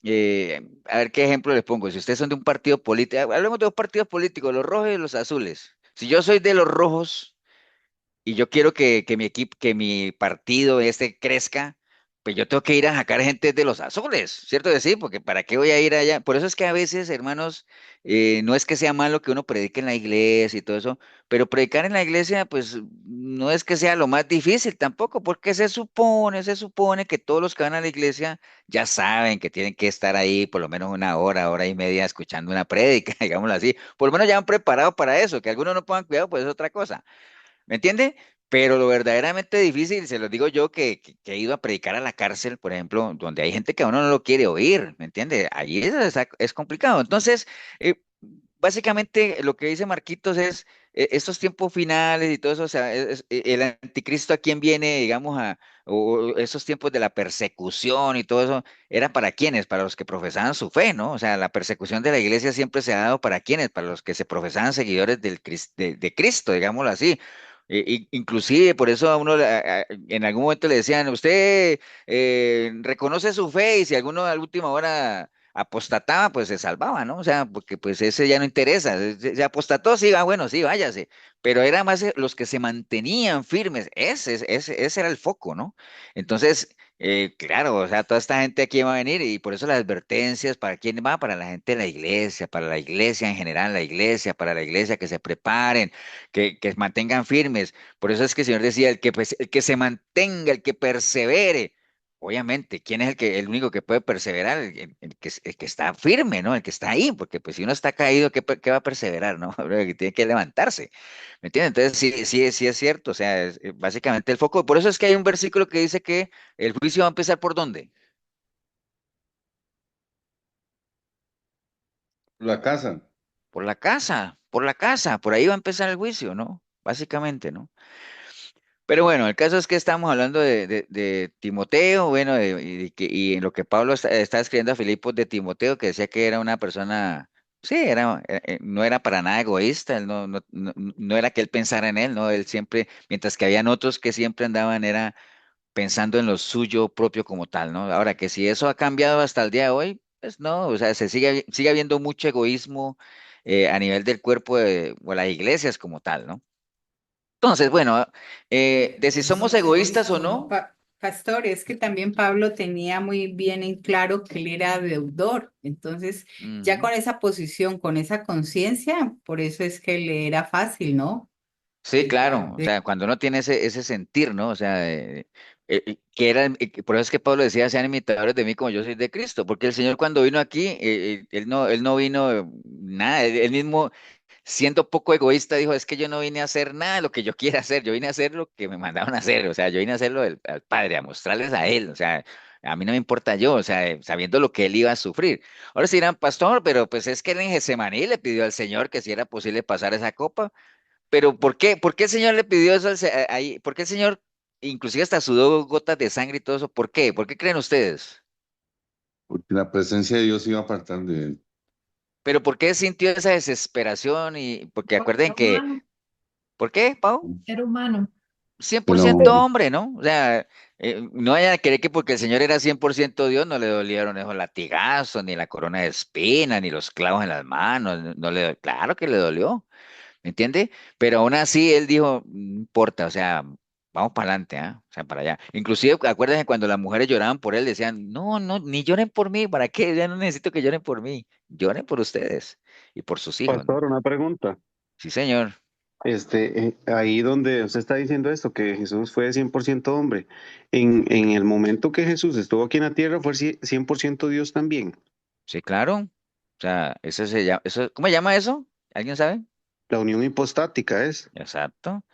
a ver qué ejemplo les pongo, si ustedes son de un partido político, hablemos de dos partidos políticos, los rojos y los azules. Si yo soy de los rojos, y yo quiero que mi equipo, que mi partido crezca, pues yo tengo que ir a sacar gente de los azules, ¿cierto que sí? Porque ¿para qué voy a ir allá? Por eso es que a veces, hermanos, no es que sea malo que uno predique en la iglesia y todo eso, pero predicar en la iglesia, pues no es que sea lo más difícil tampoco, porque se supone que todos los que van a la iglesia ya saben que tienen que estar ahí por lo menos una hora, hora y media escuchando una prédica, digámoslo así. Por lo menos ya han preparado para eso, que algunos no pongan cuidado, pues es otra cosa. ¿Me entiende? Pero lo verdaderamente difícil, se lo digo yo que he ido a predicar a la cárcel, por ejemplo, donde hay gente que a uno no lo quiere oír, ¿me entiende? Ahí es complicado. Entonces, básicamente lo que dice Marquitos es, estos tiempos finales y todo eso, o sea, el anticristo a quién viene, digamos, o esos tiempos de la persecución y todo eso, ¿era para quiénes? Para los que profesaban su fe, ¿no? O sea, la persecución de la iglesia siempre se ha dado para quiénes, para los que se profesaban seguidores de Cristo, digámoslo así. Inclusive, por eso a uno en algún momento le decían, usted reconoce su fe y si alguno a la última hora apostataba, pues se salvaba, ¿no? O sea, porque pues ese ya no interesa. Se apostató, sí, bueno, sí, váyase. Pero era más los que se mantenían firmes, ese era el foco, ¿no? Entonces, claro, o sea, toda esta gente aquí va a venir y por eso las advertencias, ¿para quién va? Para la gente de la iglesia, para la iglesia en general, la iglesia, para la iglesia que se preparen, que mantengan firmes. Por eso es que el Señor decía, el que se mantenga, el que persevere. Obviamente, ¿quién es el único que puede perseverar? El que está firme, ¿no? El que está ahí, porque pues si uno está caído, ¿qué va a perseverar, no? Que tiene que levantarse, ¿me entiendes? Entonces, sí, sí, sí es cierto, o sea, básicamente el foco. Por eso es que hay un versículo que dice que el juicio va a empezar ¿por dónde? la casa. Por ahí va a empezar el juicio, ¿no? Básicamente, ¿no? Pero bueno, el caso es que estamos hablando de Timoteo, bueno, y en lo que Pablo está escribiendo a Filipos de Timoteo, que decía que era una persona, sí, no era para nada egoísta, él no era que él pensara en él, no, él siempre, mientras que habían otros que siempre andaban, era pensando en lo suyo propio como tal, ¿no? Ahora que si eso ha cambiado hasta el día de hoy, pues no, o sea, sigue habiendo mucho egoísmo a nivel del cuerpo o las iglesias como tal, ¿no? Entonces, bueno, de si somos egoístas o no, Pastor, es que también Pablo tenía muy bien en claro que él era deudor. Entonces, ya ujú. con esa posición, con esa conciencia, por eso es que le era fácil, ¿no? Sí, claro, o sea, cuando uno tiene ese sentir, ¿no? O sea, que por eso es que Pablo decía, sean imitadores de mí como yo soy de Cristo, porque el Señor cuando vino aquí, él no vino nada, él mismo siendo poco egoísta, dijo, es que yo no vine a hacer nada de lo que yo quiera hacer, yo vine a hacer lo que me mandaron a hacer, o sea, yo vine a hacerlo al Padre, a mostrarles a Él, o sea, a mí no me importa yo, o sea, sabiendo lo que Él iba a sufrir. Ahora sí dirán, pastor, pero pues es que él en Getsemaní le pidió al Señor que si era posible pasar esa copa, pero ¿por qué? ¿Por qué el Señor le pidió eso ahí? ¿Por qué el Señor inclusive hasta sudó gotas de sangre y todo eso? ¿Por qué? ¿Por qué creen ustedes? Porque la presencia de Dios iba a apartar de él. Pero ¿por qué sintió esa desesperación? Y porque acuerden Era que, humano, ¿por qué, Pau? era humano. cien por Pero ciento hombre, ¿no? O sea, no vayan a creer que porque el Señor era 100% Dios no le dolieron esos latigazos, ni la corona de espinas, ni los clavos en las manos, claro que le dolió, ¿me entiende? Pero aún así él dijo, no importa, o sea, vamos para adelante, ¿ah? O sea, para allá. Inclusive, acuérdense cuando las mujeres lloraban por él, decían, no, no, ni lloren por mí, ¿para qué? Ya no necesito que lloren por mí, lloren por ustedes y por sus hijos, ¿no? Pastor, una pregunta. Sí, señor. Ahí donde usted está diciendo esto, que Jesús fue 100% hombre, en el momento que Jesús estuvo aquí en la tierra, fue 100% Dios también. Sí, claro. O sea, eso se llama, eso, ¿cómo se llama eso? ¿Alguien sabe? La unión hipostática es. Exacto.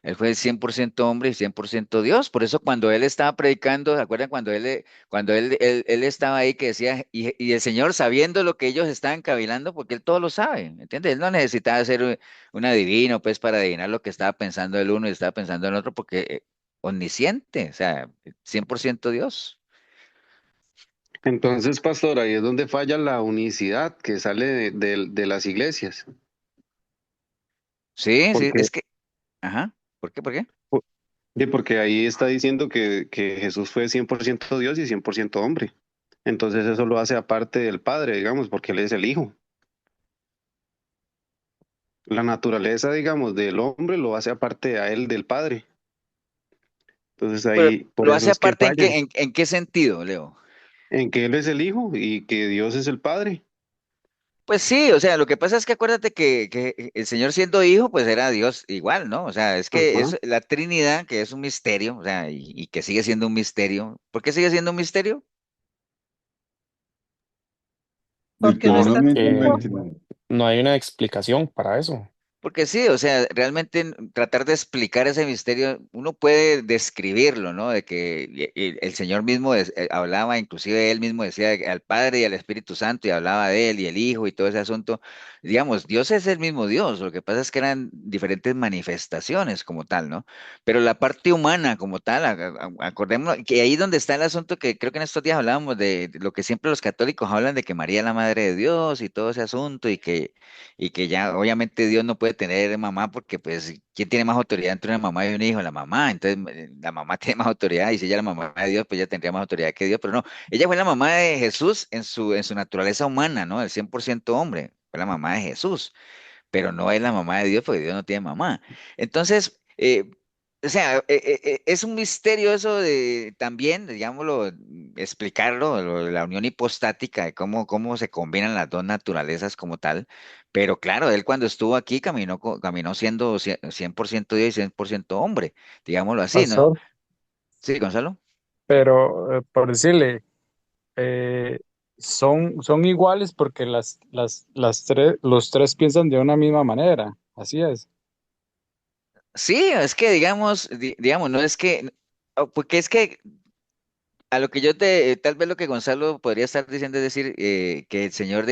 Él fue 100% hombre y 100% Dios. Por eso cuando él estaba predicando, ¿se acuerdan cuando él estaba ahí que decía, y el Señor sabiendo lo que ellos estaban cavilando, porque él todo lo sabe, ¿entiendes? Él no necesitaba ser un adivino, pues, para adivinar lo que estaba pensando el uno y estaba pensando el otro, porque omnisciente, o sea, 100% Dios. Entonces, pastor, ahí es donde falla la unicidad que sale de las iglesias. Sí, sí, Porque, es que, ajá, ¿por qué? ¿Por qué? porque ahí está diciendo que Jesús fue 100% Dios y 100% hombre. Entonces eso lo hace aparte del Padre, digamos, porque Él es el Hijo. La naturaleza, digamos, del hombre lo hace aparte a Él del Padre. Entonces Pero ahí, por lo eso hace es que aparte fallan, en qué sentido, Leo? en que Él es el Hijo y que Dios es el Padre. Pues sí, o sea, lo que pasa es que acuérdate que el Señor siendo hijo, pues era Dios igual, ¿no? O sea, es que Ajá. es la Trinidad, que es un misterio, o sea, y que sigue siendo un misterio. ¿Por qué sigue siendo un misterio? porque no está Literalmente no tiempo. entiendo. No hay una explicación para eso. Porque sí, o sea, realmente tratar de explicar ese misterio, uno puede describirlo, ¿no? De que el Señor mismo hablaba, inclusive él mismo decía al Padre y al Espíritu Santo y hablaba de él y el Hijo y todo ese asunto. Digamos, Dios es el mismo Dios, lo que pasa es que eran diferentes manifestaciones como tal, ¿no? Pero la parte humana como tal, acordémonos que ahí donde está el asunto que creo que en estos días hablábamos de lo que siempre los católicos hablan de que María es la Madre de Dios y todo ese asunto y que ya obviamente Dios no puede tener mamá porque pues ¿quién tiene más autoridad entre una mamá y un hijo? La mamá, entonces la mamá tiene más autoridad y si ella es la mamá de Dios pues ella tendría más autoridad que Dios, pero no, ella fue la mamá de Jesús en su naturaleza humana, ¿no? El 100% hombre, fue la mamá de Jesús, pero no es la mamá de Dios porque Dios no tiene mamá. Entonces, o sea, es un misterio eso de también, digámoslo, explicarlo, la unión hipostática, de cómo se combinan las dos naturalezas como tal. Pero claro, él cuando estuvo aquí caminó siendo 100% Dios y 100% hombre, digámoslo así, ¿no? Pastor, Sí, Gonzalo. pero por decirle, eh, son iguales porque los tres piensan de una misma manera. Así es. Sí, es que digamos, digamos, no es que, porque es que a lo que tal vez lo que Gonzalo podría estar diciendo es decir que el Señor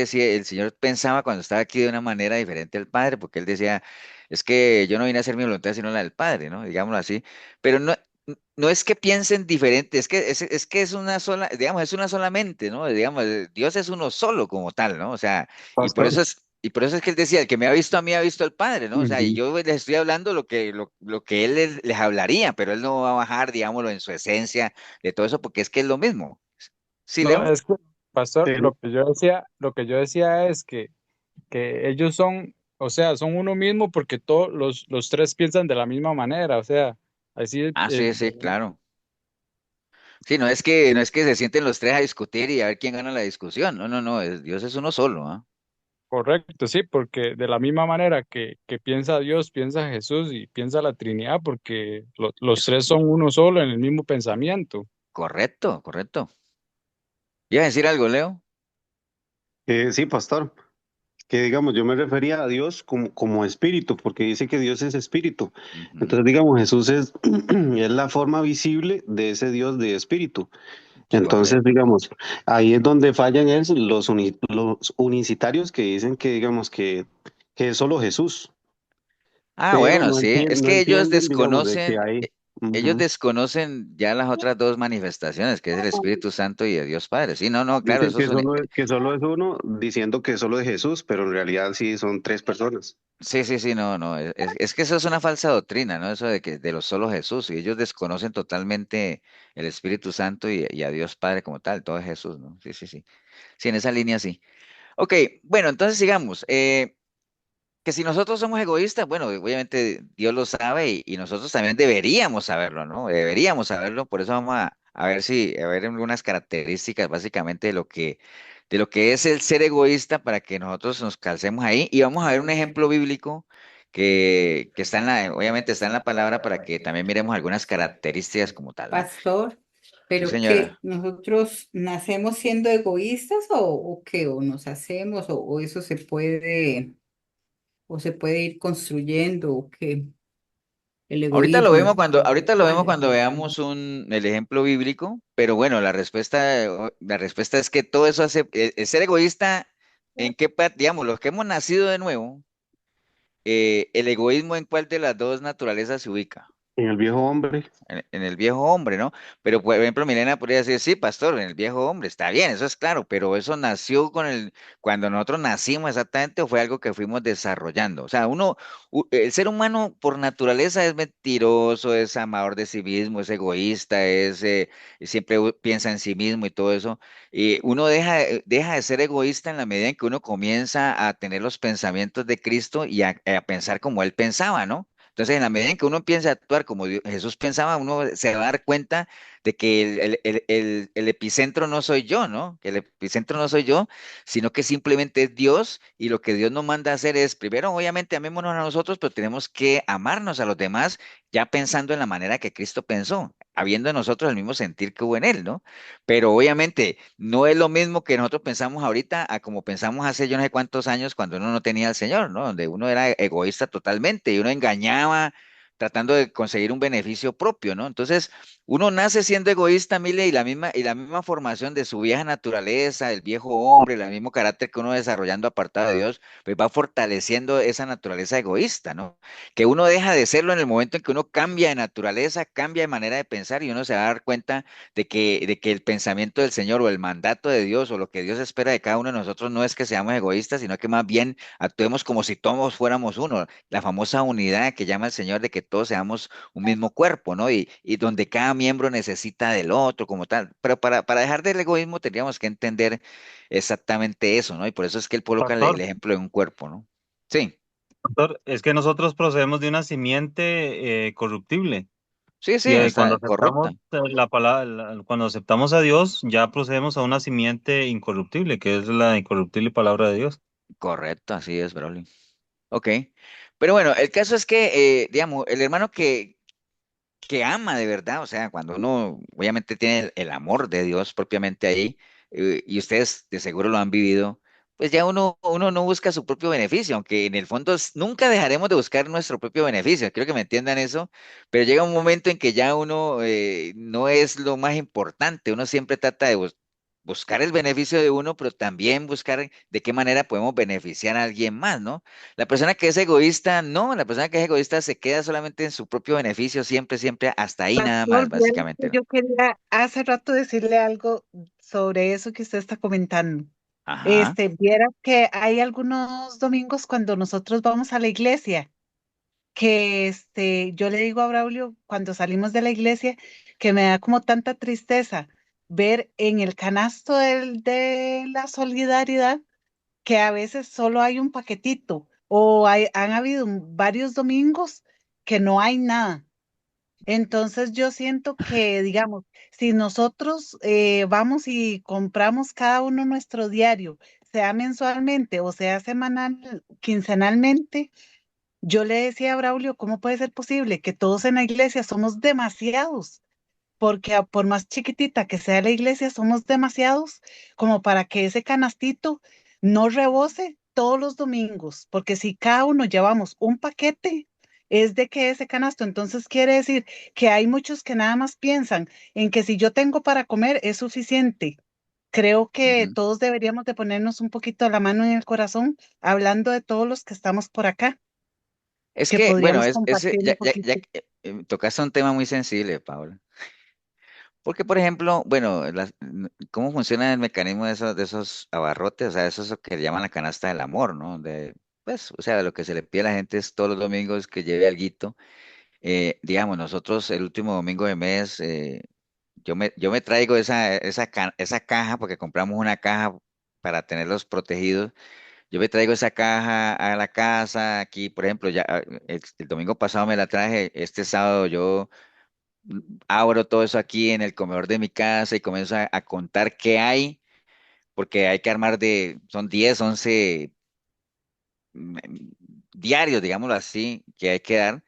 pensaba cuando estaba aquí de una manera diferente al Padre, porque él decía, es que yo no vine a hacer mi voluntad sino la del Padre, ¿no? Digámoslo así, pero no es que piensen diferente, es que es una sola, digamos, es una sola mente, ¿no? Digamos, Dios es uno solo como tal, ¿no? O sea, Pastor. y por eso es que él decía, el que me ha visto a mí ha visto al Padre, ¿no? O sea, y Ujú. yo les estoy hablando lo que él les hablaría, pero él no va a bajar, digámoslo, en su esencia de todo eso, porque es que es lo mismo. ¿Sí, No, Leo? es que, pastor, Sí. lo que yo decía es que ellos son, o sea, son uno mismo porque todos los tres piensan de la misma manera, o sea, así Ah, sí, sí, claro. Sí, no es que se sienten los tres a discutir y a ver quién gana la discusión. No, no, no, Dios es uno solo, ¿ah? correcto, sí, porque de la misma manera que piensa Dios, piensa Jesús y piensa la Trinidad, porque los Es tres son uno solo en el mismo pensamiento. correcto, correcto. ¿Ibas a decir algo, Leo? Sí, pastor. Que digamos, yo me refería a Dios como espíritu, porque dice que Dios es espíritu. Ujú. Entonces, digamos, Jesús es, es la forma visible de ese Dios de espíritu. Entonces, Correcto. digamos, ahí es donde fallan los unicitarios que dicen que, digamos, que es solo Jesús, Ah, pero bueno, no, sí, es no que entienden, digamos, de que hay. ellos Ujú. desconocen ya las otras dos manifestaciones, que es el Espíritu Santo y de Dios Padre. Sí, no, no, claro, Dicen eso es un, que solo es uno, diciendo que solo es Jesús, pero en realidad sí son tres personas. sí, sí, sí, no, no, es que eso es una falsa doctrina, ¿no? Eso de que de los solo Jesús, y ellos desconocen totalmente el Espíritu Santo y a Dios Padre como tal, todo es Jesús, ¿no? Sí, sí, sí. Sí, en esa línea sí. Ok, bueno, entonces sigamos. Que si nosotros somos egoístas, bueno, obviamente Dios lo sabe y nosotros también deberíamos saberlo, ¿no? Deberíamos saberlo, por eso vamos a ver algunas características básicamente de lo que es el ser egoísta para que nosotros nos calcemos ahí y vamos a ver un ejemplo bíblico que está en la, obviamente está en la palabra para que también miremos algunas características como tal, ¿no? Pastor, Sí, pero que señora. nosotros nacemos siendo egoístas o qué, o nos hacemos, o eso se puede ir construyendo, o qué, el egoísmo. Ahorita lo vemos cuando veamos el ejemplo bíblico, pero bueno, la respuesta es que todo eso hace, el ser egoísta, ¿en qué parte, digamos, los que hemos nacido de nuevo, el egoísmo en cuál de las dos naturalezas se ubica? En el viejo hombre, En el viejo hombre, ¿no? Pero, por ejemplo, Milena podría decir, sí, pastor, en el viejo hombre, está bien, eso es claro, pero eso nació cuando nosotros nacimos exactamente, o fue algo que fuimos desarrollando. O sea, el ser humano por naturaleza es mentiroso, es amador de sí mismo, es egoísta, siempre piensa en sí mismo y todo eso. Y uno deja de ser egoísta en la medida en que uno comienza a tener los pensamientos de Cristo y a pensar como él pensaba, ¿no? Entonces, en la medida en que uno empieza a actuar como Jesús pensaba, uno se va a dar cuenta de que el epicentro no soy yo, ¿no? Que el epicentro no soy yo, sino que simplemente es Dios y lo que Dios nos manda a hacer es, primero, obviamente, amémonos a nosotros, pero tenemos que amarnos a los demás ya pensando en la manera que Cristo pensó, habiendo en nosotros el mismo sentir que hubo en Él, ¿no? Pero obviamente no es lo mismo que nosotros pensamos ahorita a como pensamos hace yo no sé cuántos años cuando uno no tenía al Señor, ¿no? Donde uno era egoísta totalmente y uno engañaba tratando de conseguir un beneficio propio, ¿no? Entonces, uno nace siendo egoísta, Mile, y la misma formación de su vieja naturaleza, el viejo hombre, el mismo carácter que uno desarrollando apartado de Dios, pues va fortaleciendo esa naturaleza egoísta, ¿no? Que uno deja de serlo en el momento en que uno cambia de naturaleza, cambia de manera de pensar y uno se va a dar cuenta de que el pensamiento del Señor o el mandato de Dios o lo que Dios espera de cada uno de nosotros no es que seamos egoístas, sino que más bien actuemos como si todos fuéramos uno. La famosa unidad que llama el Señor de que todos seamos un mismo cuerpo, ¿no? Y donde cada miembro necesita del otro como tal. Pero para dejar del egoísmo tendríamos que entender exactamente eso, ¿no? Y por eso es que él coloca el Pastor, ejemplo de un cuerpo, ¿no? Sí, pastor, es que nosotros procedemos de una simiente corruptible sí, sí, y cuando hasta aceptamos corrupta. la palabra, cuando aceptamos a Dios, ya procedemos a una simiente incorruptible, que es la incorruptible palabra de Dios. Correcto, así es, Broly. Ok. Pero bueno, el caso es que, digamos, el hermano que ama de verdad, o sea, cuando uno obviamente tiene el amor de Dios propiamente ahí, y ustedes de seguro lo han vivido, pues ya uno no busca su propio beneficio, aunque en el fondo nunca dejaremos de buscar nuestro propio beneficio, quiero que me entiendan eso, pero llega un momento en que ya uno no es lo más importante, uno siempre trata de buscar el beneficio de uno, pero también buscar de qué manera podemos beneficiar a alguien más, ¿no? La persona que es egoísta, no, la persona que es egoísta se queda solamente en su propio beneficio, siempre, siempre, hasta ahí nada más, Pastor, vieras básicamente, que ¿no? yo quería hace rato decirle algo sobre eso que usted está comentando. Ajá, Viera que hay algunos domingos cuando nosotros vamos a la iglesia, que yo le digo a Braulio cuando salimos de la iglesia que me da como tanta tristeza ver en el canasto de la solidaridad que a veces solo hay un paquetito o han habido varios domingos que no hay nada. Entonces yo siento que, digamos, si nosotros vamos y compramos cada uno nuestro diario, sea mensualmente o sea semanal, quincenalmente, yo le decía a Braulio, ¿cómo puede ser posible que todos en la iglesia somos demasiados? Porque por más chiquitita que sea la iglesia, somos demasiados como para que ese canastito no rebose todos los domingos, porque si cada uno llevamos un paquete, es de que ese canasto, entonces quiere decir que hay muchos que nada más piensan en que si yo tengo para comer es suficiente. Creo que ujú. todos deberíamos de ponernos un poquito la mano en el corazón, hablando de todos los que estamos por acá, Es que que, bueno, podríamos compartir un ya poquito. que, tocaste un tema muy sensible, Paula. Porque, por ejemplo, bueno, ¿cómo funciona el mecanismo de esos abarrotes? O sea, eso es lo que llaman la canasta del amor, ¿no? Pues, o sea, lo que se le pide a la gente es todos los domingos que lleve alguito. Digamos, nosotros el último domingo de mes, yo me traigo esa caja porque compramos una caja para tenerlos protegidos. Yo me traigo esa caja a la casa, aquí, por ejemplo, ya el domingo pasado me la traje, este sábado yo abro todo eso aquí en el comedor de mi casa y comienzo a contar qué hay, porque hay que armar son 10 11 mm, diarios, digámoslo así, que hay que dar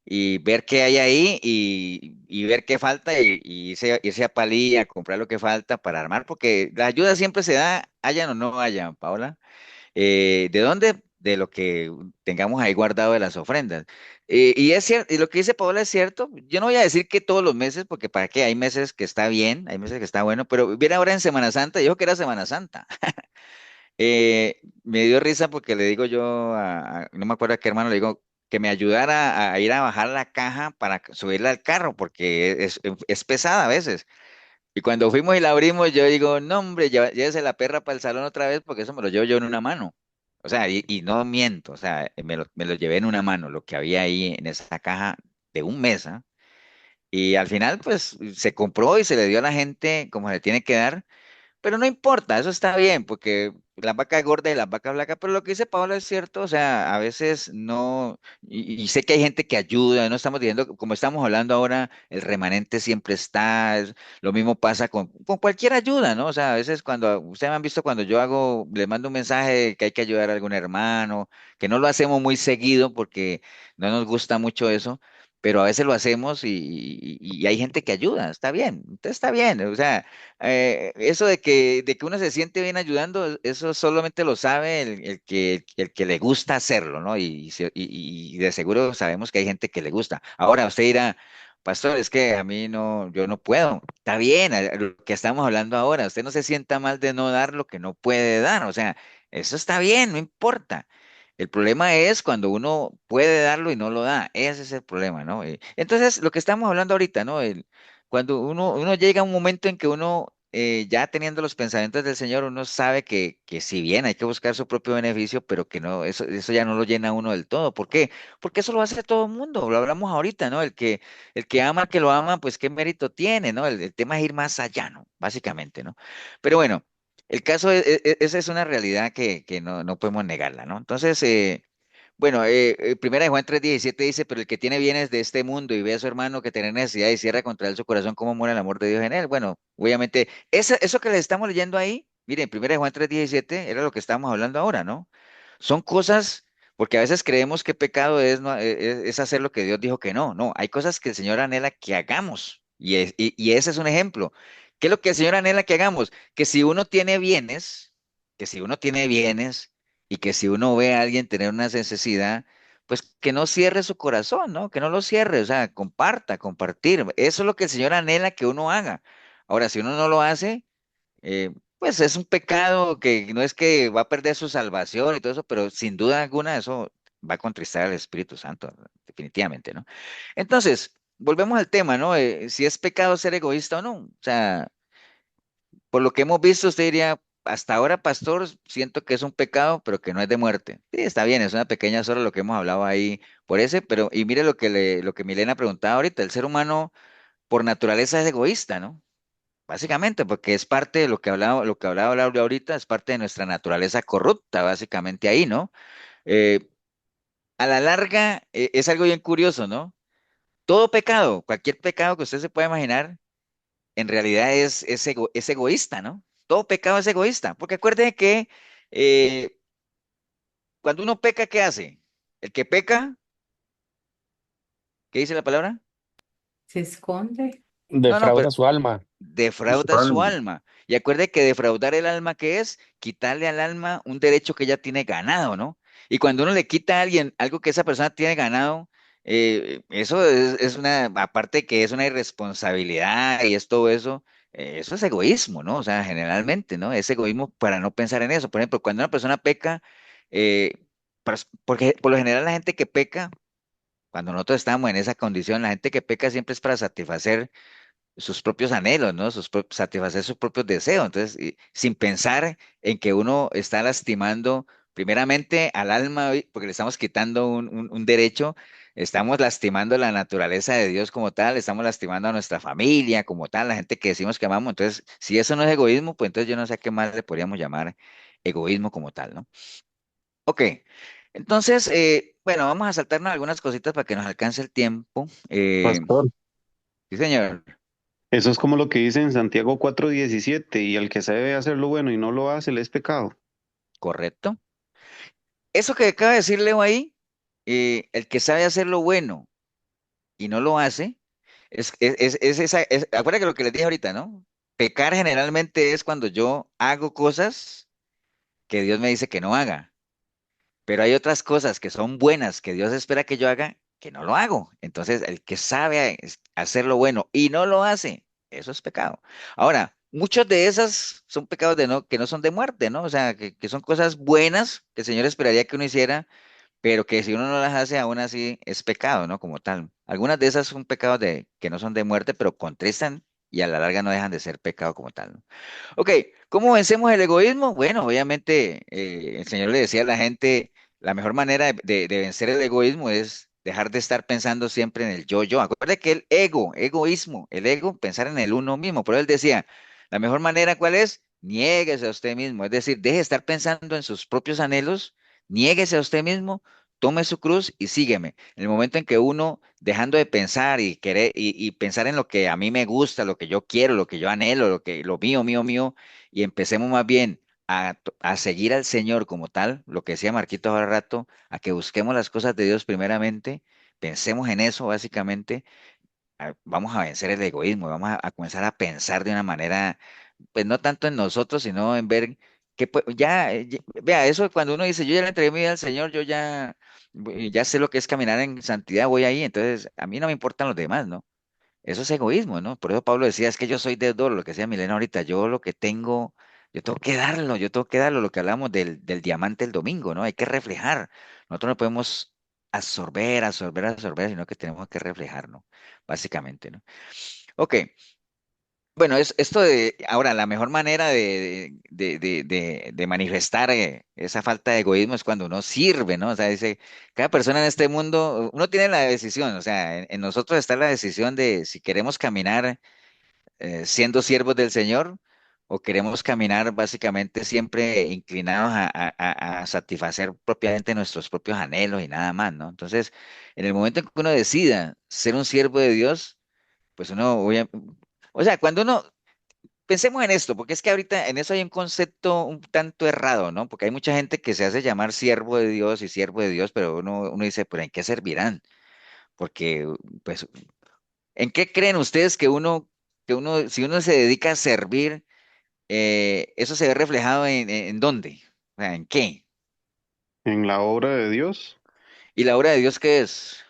y ver qué hay ahí y ver qué falta y irse a Palí a comprar lo que falta para armar, porque la ayuda siempre se da, hayan o no hayan, Paola. ¿De dónde? De lo que tengamos ahí guardado de las ofrendas. Y es cierto, y lo que dice Paola es cierto. Yo no voy a decir que todos los meses, porque para qué, hay meses que está bien, hay meses que está bueno, pero viene ahora en Semana Santa, dijo que era Semana Santa. Me dio risa porque le digo yo no me acuerdo a qué hermano, le digo que me ayudara a ir a bajar la caja para subirla al carro, porque es pesada a veces. Y cuando fuimos y la abrimos, yo digo, no, hombre, llévese la perra para el salón otra vez porque eso me lo llevo yo en una mano. O sea, y no miento, o sea, me lo llevé en una mano, lo que había ahí en esa caja de un mes, ¿ah? Y al final, pues, se compró y se le dio a la gente como se le tiene que dar. Pero no importa, eso está bien, porque la vaca gorda y la vaca flaca, pero lo que dice Pablo es cierto, o sea, a veces no, y sé que hay gente que ayuda, no estamos diciendo, como estamos hablando ahora, el remanente siempre está, lo mismo pasa con cualquier ayuda, ¿no? O sea, a veces cuando, ustedes me han visto cuando yo hago, le mando un mensaje que hay que ayudar a algún hermano, que no lo hacemos muy seguido porque no nos gusta mucho eso. Pero a veces lo hacemos y hay gente que ayuda, está bien, entonces está bien, o sea, eso de que uno se siente bien ayudando, eso solamente lo sabe el que le gusta hacerlo, ¿no? Y de seguro sabemos que hay gente que le gusta. Ahora usted dirá, pastor, es que a mí no, yo no puedo. Está bien, lo que estamos hablando ahora, usted no se sienta mal de no dar lo que no puede dar, o sea, eso está bien, no importa. El problema es cuando uno puede darlo y no lo da. Ese es el problema, ¿no? Entonces, lo que estamos hablando ahorita, ¿no? Cuando uno llega a un momento en que uno, ya teniendo los pensamientos del Señor, uno sabe que si bien hay que buscar su propio beneficio, pero que no, eso ya no lo llena a uno del todo. ¿Por qué? Porque eso lo hace todo el mundo, lo hablamos ahorita, ¿no? El que ama al que lo ama, pues qué mérito tiene, ¿no? El tema es ir más allá, ¿no? Básicamente, ¿no? Pero bueno, el caso esa es una realidad que no podemos negarla, ¿no? Entonces, bueno, Primera de Juan 3:17 dice, pero el que tiene bienes de este mundo y ve a su hermano que tiene necesidad y cierra contra él su corazón, ¿cómo muere el amor de Dios en él? Bueno, obviamente, eso que le estamos leyendo ahí, miren, Primera de Juan 3:17 era lo que estamos hablando ahora, ¿no? Son cosas, porque a veces creemos que pecado es, es hacer lo que Dios dijo que no, no, hay cosas que el Señor anhela que hagamos, y ese es un ejemplo. ¿Qué es lo que el Señor anhela que hagamos? Que si uno tiene bienes, que si uno tiene bienes, y que si uno ve a alguien tener una necesidad, pues que no cierre su corazón, ¿no? Que no lo cierre, o sea, compartir. Eso es lo que el Señor anhela que uno haga. Ahora, si uno no lo hace, pues es un pecado que no es que va a perder su salvación y todo eso, pero sin duda alguna eso va a contristar al Espíritu Santo, definitivamente, ¿no? Entonces, volvemos al tema, ¿no? Si es pecado ser egoísta o no. O sea, por lo que hemos visto, usted diría, hasta ahora, pastor, siento que es un pecado, pero que no es de muerte. Sí, está bien, es una pequeña sola lo que hemos hablado ahí por ese, pero, y mire lo que Milena preguntaba ahorita, el ser humano por naturaleza es egoísta, ¿no? Básicamente, porque es parte de lo que hablaba Laura ahorita, es parte de nuestra naturaleza corrupta, básicamente ahí, ¿no? Eh, a la larga, es algo bien curioso, ¿no? Todo pecado, cualquier pecado que usted se pueda imaginar, en realidad es egoísta, ¿no? Todo pecado es egoísta, porque acuerde que eh, cuando uno peca, ¿qué hace? El que peca, ¿qué dice la palabra? Se esconde. No, no, pero Defrauda su alma. Su defrauda su alma. alma. Y acuerde que defraudar el alma, ¿qué es? Quitarle al alma un derecho que ella tiene ganado, ¿no? Y cuando uno le quita a alguien algo que esa persona tiene ganado, eso es una, aparte que es una irresponsabilidad y es todo eso, eso es egoísmo, ¿no? O sea, generalmente, ¿no? Es egoísmo para no pensar en eso. Por ejemplo, cuando una persona peca, eh, porque por lo general la gente que peca, cuando nosotros estamos en esa condición, la gente que peca siempre es para satisfacer sus propios anhelos, ¿no? Satisfacer sus propios deseos. Entonces, sin pensar en que uno está lastimando primeramente al alma, porque le estamos quitando un derecho, estamos lastimando la naturaleza de Dios como tal, estamos lastimando a nuestra familia como tal, la gente que decimos que amamos. Entonces, si eso no es egoísmo, pues entonces yo no sé a qué más le podríamos llamar egoísmo como tal, ¿no? Ok. Entonces, bueno, vamos a saltarnos algunas cositas para que nos alcance el tiempo. Pastor, Sí, señor. eso es como lo que dice en Santiago 4:17, y el que sabe hacer lo bueno y no lo hace, le es pecado. Correcto. Eso que acaba de decir Leo ahí. el que sabe hacer lo bueno y no lo hace, acuérdate que lo que les dije ahorita, ¿no? Pecar generalmente es cuando yo hago cosas que Dios me dice que no haga. Pero hay otras cosas que son buenas que Dios espera que yo haga que no lo hago. Entonces, el que sabe hacer lo bueno y no lo hace, eso es pecado. Ahora, muchos de esas son pecados que no son de muerte, ¿no? O sea, que son cosas buenas que el Señor esperaría que uno hiciera, pero que si uno no las hace, aún así es pecado, ¿no? Como tal. Algunas de esas son pecados que no son de muerte, pero contristan y a la larga no dejan de ser pecado como tal, ¿no? Ok, ¿cómo vencemos el egoísmo? Bueno, obviamente el Señor le decía a la gente, la mejor manera de vencer el egoísmo es dejar de estar pensando siempre en el yo. Acuérdate que el egoísmo, el ego, pensar en el uno mismo. Por él decía, la mejor manera, ¿cuál es? Niéguese a usted mismo. Es decir, deje de estar pensando en sus propios anhelos, niéguese a usted mismo, tome su cruz y sígueme. En el momento en que uno, dejando de pensar y querer y pensar en lo que a mí me gusta, lo que yo quiero, lo que yo anhelo, lo mío, y empecemos más bien a seguir al Señor como tal, lo que decía Marquito hace rato, a que busquemos las cosas de Dios primeramente, pensemos en eso básicamente, vamos a vencer el egoísmo, vamos a comenzar a pensar de una manera, pues no tanto en nosotros, sino en ver que vea, eso cuando uno dice, yo ya le entregué mi vida al Señor, yo ya sé lo que es caminar en santidad, voy ahí, entonces a mí no me importan los demás, ¿no? Eso es egoísmo, ¿no? Por eso Pablo decía, es que yo soy deudor, lo que decía Milena ahorita, yo lo que tengo, yo tengo que darlo, lo que hablamos del diamante el domingo, ¿no? Hay que reflejar. Nosotros no podemos absorber, sino que tenemos que reflejar, ¿no? Básicamente, ¿no? Ok, bueno, esto ahora, la mejor manera de manifestar esa falta de egoísmo es cuando uno sirve, ¿no? O sea, dice, cada persona en este mundo, uno tiene la decisión, o sea, en nosotros está la decisión de si queremos caminar siendo siervos del Señor o queremos caminar básicamente siempre inclinados a satisfacer propiamente nuestros propios anhelos y nada más, ¿no? Entonces, en el momento en que uno decida ser un siervo de Dios, pues o sea, cuando uno pensemos en esto, porque es que ahorita en eso hay un concepto un tanto errado, ¿no? Porque hay mucha gente que se hace llamar siervo de Dios y siervo de Dios, pero uno dice, ¿pero en qué servirán? Porque, pues, ¿en qué creen ustedes si uno se dedica a servir, eso se ve reflejado en dónde? O sea, ¿en qué? En la obra de Dios ¿Y la obra de Dios qué es?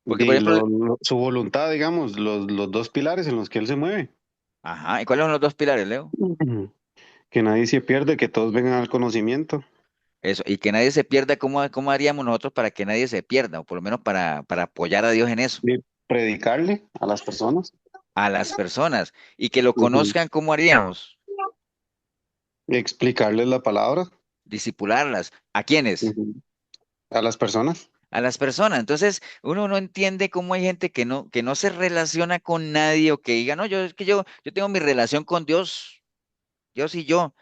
Porque, por y ejemplo, su voluntad, digamos, los dos pilares en los que él se mueve. ajá, ¿y cuáles son los dos pilares, Leo? Ujú. Que nadie se pierde, que todos vengan al conocimiento. Eso, y que nadie se pierda, ¿cómo haríamos nosotros para que nadie se pierda? O por lo menos para apoyar a Dios en eso. Y predicarle a las personas. A las personas y que lo Ujú. conozcan, ¿cómo haríamos? Explicarles la palabra. Disipularlas. ¿A quiénes? Ujú. A las personas. A las personas. Entonces, uno no entiende cómo hay gente que no se relaciona con nadie o que diga, no, es que yo tengo mi relación con Dios, Dios y yo.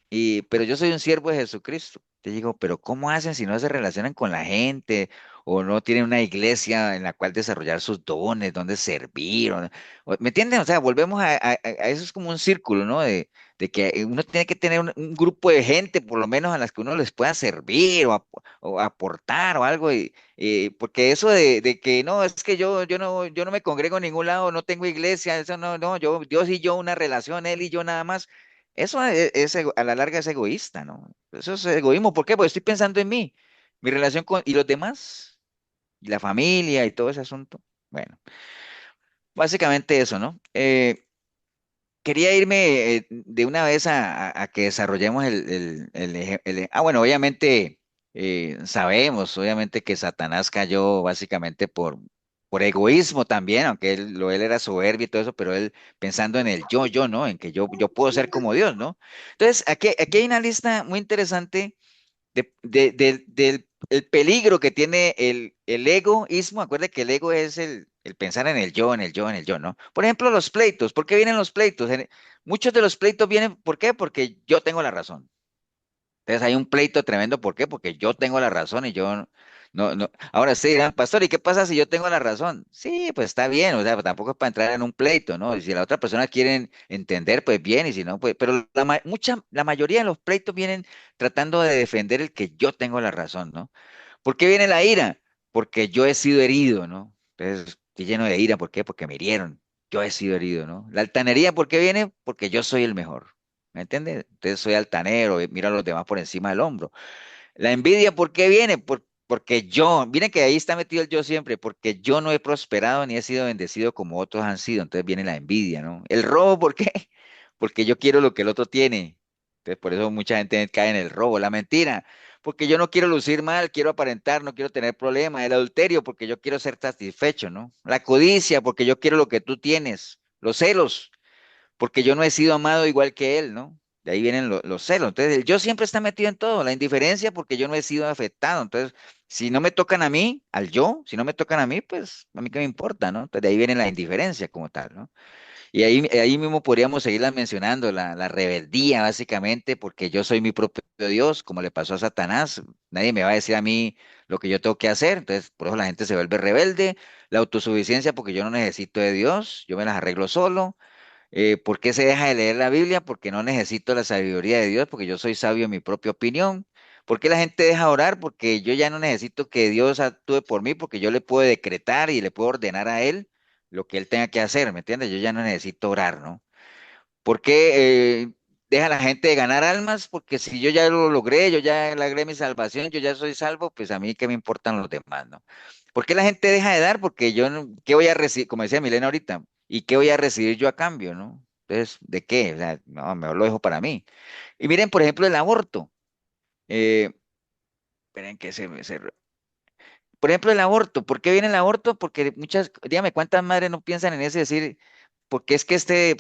Pero yo soy un siervo de Jesucristo. Te digo, pero ¿cómo hacen si no se relacionan con la gente o no tienen una iglesia en la cual desarrollar sus dones, donde servir? ¿Me entienden? O sea, volvemos a eso es como un círculo, ¿no? De que uno tiene que tener un grupo de gente, por lo menos a las que uno les pueda servir o aportar o algo. Porque eso de que no, es que yo no me congrego en ningún lado, no tengo iglesia, eso no, Dios y yo, una relación, él y yo nada más. Eso a la larga es egoísta, ¿no? Eso es egoísmo. ¿Por qué? Porque estoy pensando en mí, mi relación y los demás, y la familia y todo ese asunto. Bueno, básicamente eso, ¿no? Quería irme de una vez a que desarrollemos bueno, obviamente sabemos, obviamente que Satanás cayó básicamente por egoísmo también, aunque él era soberbio y todo eso, pero él pensando en el yo, ¿no? En que yo puedo ser como Dios, ¿no? Entonces, aquí hay una lista muy interesante del el peligro que tiene el egoísmo. Acuérdate que el ego es el pensar en el yo, en el yo, en el yo, ¿no? Por ejemplo, los pleitos. ¿Por qué vienen los pleitos? Muchos de los pleitos vienen, ¿por qué? Porque yo tengo la razón. Entonces hay un pleito tremendo, ¿por qué? Porque yo tengo la razón y No, no. Ahora sí dirán, pastor, ¿y qué pasa si yo tengo la razón? Sí, pues está bien, o sea, tampoco es para entrar en un pleito, ¿no? Y si la otra persona quiere entender, pues bien, y si no, pues, pero la mayoría de los pleitos vienen tratando de defender el que yo tengo la razón, ¿no? ¿Por qué viene la ira? Porque yo he sido herido, ¿no? Entonces, estoy lleno de ira, ¿por qué? Porque me hirieron. Yo he sido herido, ¿no? La altanería, ¿por qué viene? Porque yo soy el mejor. ¿Me entiendes? Entonces soy altanero, miro a los demás por encima del hombro. La envidia, ¿por qué viene? Porque yo, miren que ahí está metido el yo siempre, porque yo no he prosperado ni he sido bendecido como otros han sido. Entonces viene la envidia, ¿no? El robo, ¿por qué? Porque yo quiero lo que el otro tiene. Entonces por eso mucha gente cae en el robo. La mentira, porque yo no quiero lucir mal, quiero aparentar, no quiero tener problemas. El adulterio, porque yo quiero ser satisfecho, ¿no? La codicia, porque yo quiero lo que tú tienes. Los celos, porque yo no he sido amado igual que él, ¿no? De ahí vienen los celos. Entonces, el yo siempre está metido en todo. La indiferencia porque yo no he sido afectado. Entonces, si no me tocan a mí, al yo, si no me tocan a mí, pues a mí qué me importa, ¿no? Entonces, de ahí viene la indiferencia como tal, ¿no? Y ahí mismo podríamos seguirlas mencionando, la rebeldía, básicamente, porque yo soy mi propio Dios, como le pasó a Satanás. Nadie me va a decir a mí lo que yo tengo que hacer. Entonces, por eso la gente se vuelve rebelde. La autosuficiencia, porque yo no necesito de Dios, yo me las arreglo solo. ¿Por qué se deja de leer la Biblia? Porque no necesito la sabiduría de Dios, porque yo soy sabio en mi propia opinión. ¿Por qué la gente deja de orar? Porque yo ya no necesito que Dios actúe por mí, porque yo le puedo decretar y le puedo ordenar a Él lo que Él tenga que hacer, ¿me entiendes? Yo ya no necesito orar, ¿no? ¿Por qué deja la gente de ganar almas? Porque si yo ya lo logré, yo ya logré mi salvación, yo ya soy salvo, pues a mí qué me importan los demás, ¿no? ¿Por qué la gente deja de dar? Porque yo, ¿qué voy a recibir? Como decía Milena ahorita, ¿y qué voy a recibir yo a cambio, no? Entonces, ¿de qué? O sea, no, mejor lo dejo para mí. Y miren, por ejemplo, el aborto. Eh, esperen que por ejemplo, el aborto. ¿Por qué viene el aborto? Porque muchas, dígame, ¿cuántas madres no piensan en eso y decir, porque es que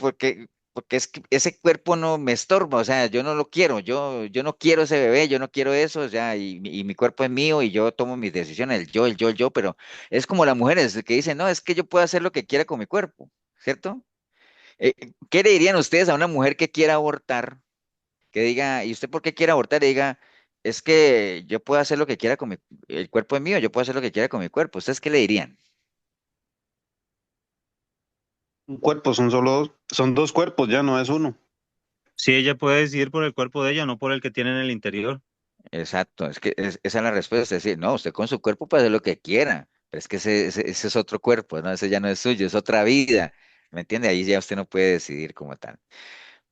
porque es que ese cuerpo no me estorba, o sea, yo no lo quiero, yo no quiero ese bebé, yo no quiero eso, o sea, y mi cuerpo es mío y yo tomo mis decisiones, el yo, pero es como las mujeres que dicen, no, es que yo puedo hacer lo que quiera con mi cuerpo, ¿cierto? ¿Qué le dirían ustedes a una mujer que quiera abortar? Que diga, ¿y usted por qué quiere abortar? Y diga, es que yo puedo hacer lo que quiera con el cuerpo es mío, yo puedo hacer lo que quiera con mi cuerpo. ¿Ustedes qué le dirían? Un cuerpo son dos cuerpos, ya no es uno. Sí, ella puede decidir por el cuerpo de ella, no por el que tiene en el interior. Exacto, es que esa es la respuesta, es decir, no, usted con su cuerpo puede hacer lo que quiera, pero es que ese es otro cuerpo, ¿no? Ese ya no es suyo, es otra vida, ¿me entiende? Ahí ya usted no puede decidir como tal.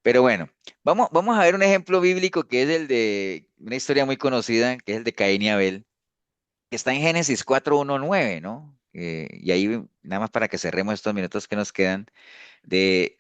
Pero bueno, vamos a ver un ejemplo bíblico que es el de una historia muy conocida, que es el de Caín y Abel, que está en Génesis 4:1-9, ¿no? Y ahí, nada más para que cerremos estos minutos que nos quedan, de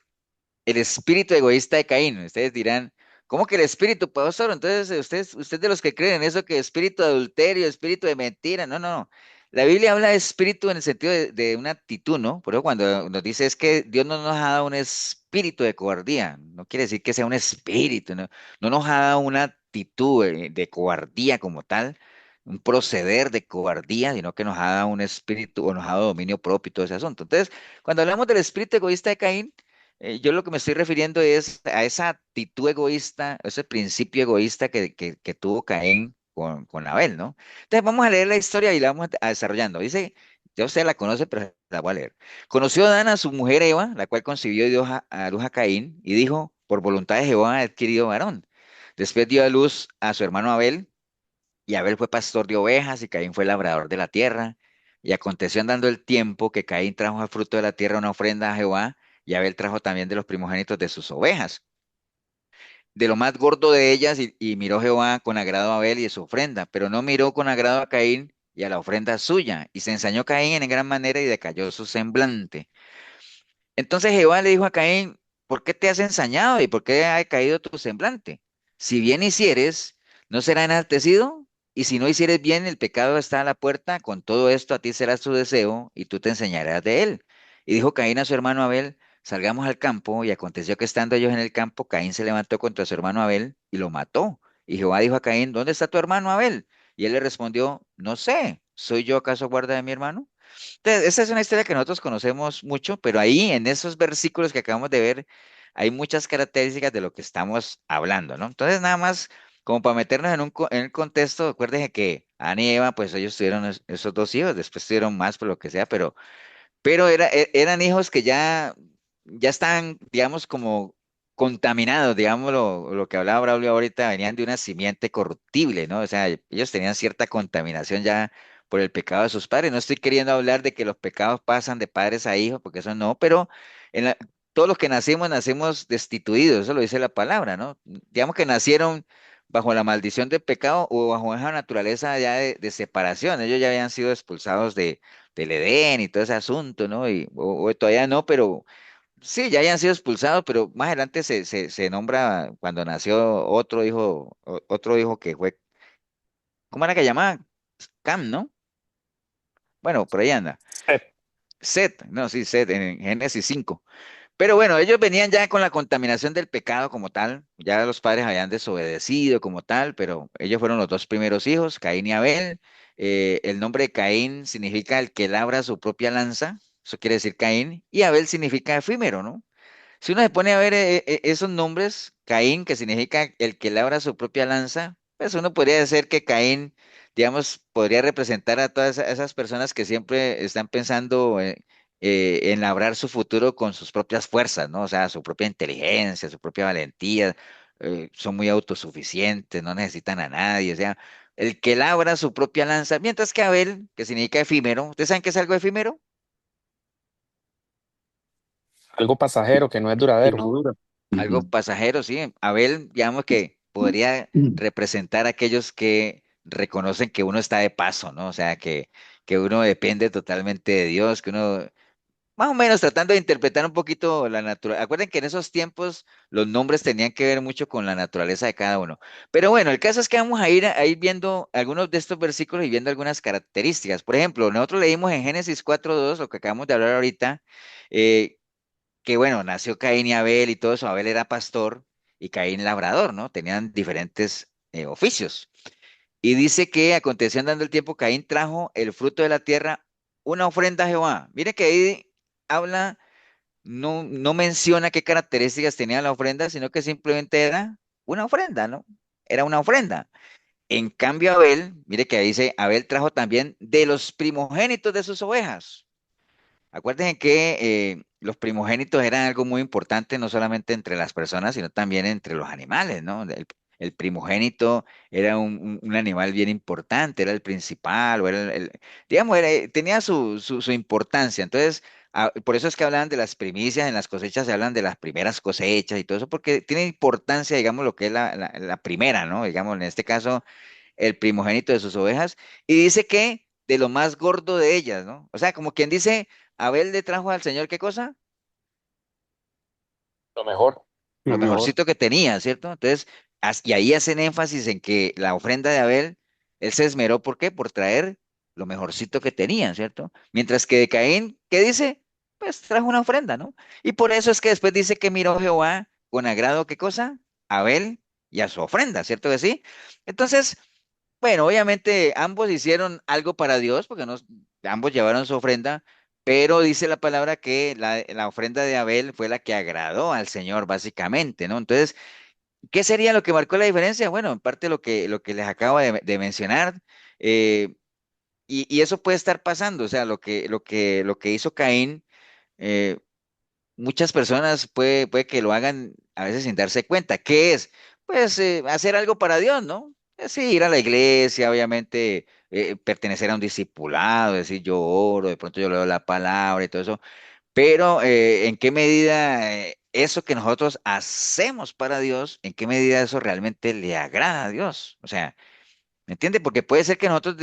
el espíritu egoísta de Caín. Ustedes dirán, ¿cómo que el espíritu, pastor? Entonces, usted de los que creen en eso, que espíritu de adulterio, espíritu de mentira. No, no, no. La Biblia habla de espíritu en el sentido de una actitud, ¿no? Por eso cuando nos dice es que Dios no nos ha dado un espíritu de cobardía, no quiere decir que sea un espíritu, ¿no? No nos ha dado una actitud de cobardía como tal, un proceder de cobardía, sino que nos ha dado un espíritu o nos ha dado dominio propio y todo ese asunto. Entonces, cuando hablamos del espíritu egoísta de Caín, yo lo que me estoy refiriendo es a esa actitud egoísta, ese principio egoísta que tuvo Caín con Abel, ¿no? Entonces vamos a leer la historia y la vamos a desarrollando. Dice, ya usted la conoce, pero la voy a leer. Conoció Adán a su mujer Eva, la cual concibió y dio a luz a Caín, y dijo, por voluntad de Jehová ha adquirido varón. Después dio a luz a su hermano Abel, y Abel fue pastor de ovejas, y Caín fue labrador de la tierra. Y aconteció andando el tiempo que Caín trajo al fruto de la tierra una ofrenda a Jehová, y Abel trajo también de los primogénitos de sus ovejas, de lo más gordo de ellas, y miró Jehová con agrado a Abel y a su ofrenda, pero no miró con agrado a Caín y a la ofrenda suya, y se ensañó Caín en gran manera y decayó su semblante. Entonces Jehová le dijo a Caín, ¿por qué te has ensañado y por qué ha decaído tu semblante? Si bien hicieres, ¿no será enaltecido? Y si no hicieres bien, el pecado está a la puerta, con todo esto a ti será su deseo, y tú te enseñarás de él. Y dijo Caín a su hermano Abel, salgamos al campo, y aconteció que estando ellos en el campo, Caín se levantó contra su hermano Abel y lo mató. Y Jehová dijo a Caín, ¿dónde está tu hermano Abel? Y él le respondió, no sé, ¿soy yo acaso guarda de mi hermano? Entonces, esta es una historia que nosotros conocemos mucho, pero ahí en esos versículos que acabamos de ver, hay muchas características de lo que estamos hablando, ¿no? Entonces, nada más, como para meternos en en el contexto, acuérdense que Adán y Eva, pues ellos tuvieron esos dos hijos, después tuvieron más por lo que sea, pero eran hijos que ya estaban, digamos, como contaminados, digamos, lo que hablaba Braulio ahorita, venían de una simiente corruptible, ¿no? O sea, ellos tenían cierta contaminación ya por el pecado de sus padres. No estoy queriendo hablar de que los pecados pasan de padres a hijos, porque eso no, pero en todos los que nacimos, nacemos destituidos, eso lo dice la palabra, ¿no? Digamos que nacieron bajo la maldición del pecado o bajo esa naturaleza ya de separación. Ellos ya habían sido expulsados del Edén y todo ese asunto, ¿no? O todavía no, pero sí, ya hayan sido expulsados, pero más adelante se nombra cuando nació otro hijo, otro hijo que fue, ¿cómo era que llamaba? Cam, ¿no? Bueno, por ahí anda. Set. Set, no, sí, Set, en Génesis 5. Pero bueno, ellos venían ya con la contaminación del pecado como tal, ya los padres habían desobedecido como tal, pero ellos fueron los dos primeros hijos, Caín y Abel. El nombre de Caín significa el que labra su propia lanza, eso quiere decir Caín, y Abel significa efímero, ¿no? Si uno se pone a ver esos nombres, Caín, que significa el que labra su propia lanza, pues uno podría decir que Caín, digamos, podría representar a todas esas personas que siempre están pensando en labrar su futuro con sus propias fuerzas, ¿no? O sea, su propia inteligencia, su propia valentía, son muy autosuficientes, no necesitan a nadie, o sea, el que labra su propia lanza, mientras que Abel, que significa efímero, ¿ustedes saben qué es algo efímero? Algo pasajero que no es Que duradero. no dura. Algo Ujú. pasajero, sí. Abel, digamos que podría representar a aquellos que reconocen que uno está de paso, ¿no? O sea, que uno depende totalmente de Dios, que uno, más o menos tratando de interpretar un poquito la naturaleza. Acuerden que en esos tiempos los nombres tenían que ver mucho con la naturaleza de cada uno. Pero bueno, el caso es que vamos a ir viendo algunos de estos versículos y viendo algunas características. Por ejemplo, nosotros leímos en Génesis 4:2, lo que acabamos de hablar ahorita, eh, que bueno, nació Caín y Abel y todo eso. Abel era pastor y Caín labrador, ¿no? Tenían diferentes oficios. Y dice que aconteció andando el tiempo, Caín trajo el fruto de la tierra, una ofrenda a Jehová. Mire que ahí habla, no menciona qué características tenía la ofrenda, sino que simplemente era una ofrenda, ¿no? Era una ofrenda. En cambio, Abel, mire que dice, Abel trajo también de los primogénitos de sus ovejas. Acuérdense que los primogénitos eran algo muy importante, no solamente entre las personas, sino también entre los animales, ¿no? El primogénito era un animal bien importante, era el principal, o era digamos, tenía su importancia. Entonces, por eso es que hablan de las primicias, en las cosechas se hablan de las primeras cosechas y todo eso, porque tiene importancia, digamos, lo que es la primera, ¿no? Digamos, en este caso, el primogénito de sus ovejas, y dice que de lo más gordo de ellas, ¿no? O sea, como quien dice, Abel le trajo al Señor, ¿qué cosa? Lo mejor. Lo Lo mejor. mejorcito que tenía, ¿cierto? Entonces, y ahí hacen énfasis en que la ofrenda de Abel, él se esmeró, ¿por qué? Por traer lo mejorcito que tenía, ¿cierto? Mientras que de Caín, ¿qué dice? Pues trajo una ofrenda, ¿no? Y por eso es que después dice que miró Jehová con agrado, ¿qué cosa? A Abel y a su ofrenda, ¿cierto que sí? Entonces, bueno, obviamente ambos hicieron algo para Dios, porque ambos llevaron su ofrenda, pero dice la palabra que la ofrenda de Abel fue la que agradó al Señor, básicamente, ¿no? Entonces, ¿qué sería lo que marcó la diferencia? Bueno, en parte lo que les acabo de mencionar, eh, y eso puede estar pasando, o sea, lo que hizo Caín, eh, muchas personas puede que lo hagan a veces sin darse cuenta. ¿Qué es? Pues hacer algo para Dios, ¿no? Sí, ir a la iglesia, obviamente, pertenecer a un discipulado, decir yo oro, de pronto yo leo la palabra y todo eso, pero ¿en qué medida eso que nosotros hacemos para Dios, en qué medida eso realmente le agrada a Dios? O sea, ¿me entiende? Porque puede ser que nosotros,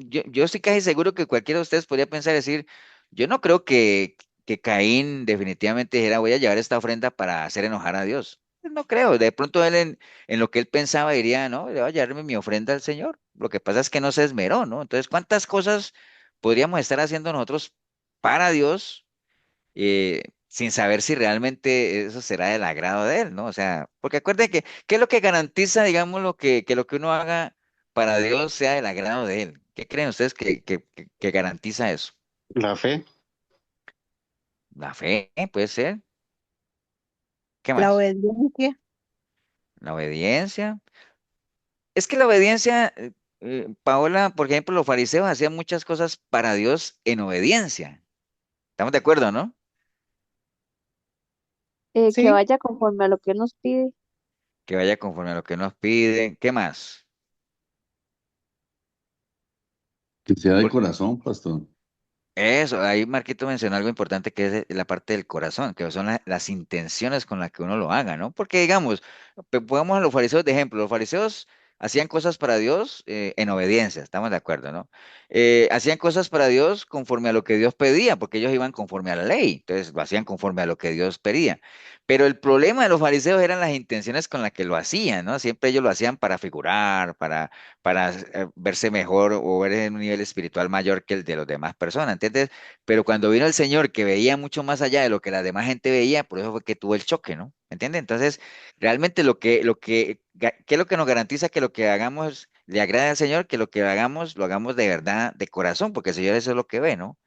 yo estoy casi seguro que cualquiera de ustedes podría pensar, decir, yo no creo que Caín definitivamente dijera, voy a llevar esta ofrenda para hacer enojar a Dios. No creo, de pronto él en lo que él pensaba diría, no, le voy a llevarme mi ofrenda al Señor. Lo que pasa es que no se esmeró, ¿no? Entonces, ¿cuántas cosas podríamos estar haciendo nosotros para Dios sin saber si realmente eso será del agrado de Él, ¿no? O sea, porque acuérdense que, ¿qué es lo que garantiza, digamos, que lo que uno haga para Dios sea del agrado de Él? ¿Qué creen ustedes que garantiza eso? La fe. La fe, puede ser. ¿Qué La más? obediencia. La obediencia. Es que la obediencia, Paola, por ejemplo, los fariseos hacían muchas cosas para Dios en obediencia. ¿Estamos de acuerdo, no? Que Sí, vaya conforme a lo que Él nos pide. Que vaya conforme a lo que nos pide. ¿Qué más? Que sea de corazón, pastor. Eso, ahí Marquito mencionó algo importante que es la parte del corazón, que son las intenciones con las que uno lo haga, ¿no? Porque digamos, pongamos a los fariseos de ejemplo, los fariseos hacían cosas para Dios en obediencia, estamos de acuerdo, ¿no? Hacían cosas para Dios conforme a lo que Dios pedía, porque ellos iban conforme a la ley, entonces lo hacían conforme a lo que Dios pedía. Pero el problema de los fariseos eran las intenciones con las que lo hacían, ¿no? Siempre ellos lo hacían para figurar, para verse mejor o ver en un nivel espiritual mayor que el de las demás personas, ¿entiendes? Pero cuando vino el Señor que veía mucho más allá de lo que la demás gente veía, por eso fue que tuvo el choque, ¿no? ¿Entiendes? Entonces, realmente ¿qué es lo que nos garantiza que lo que hagamos le agrade al Señor? Que lo que hagamos, lo hagamos de verdad, de corazón, porque el Señor eso es lo que ve, ¿no?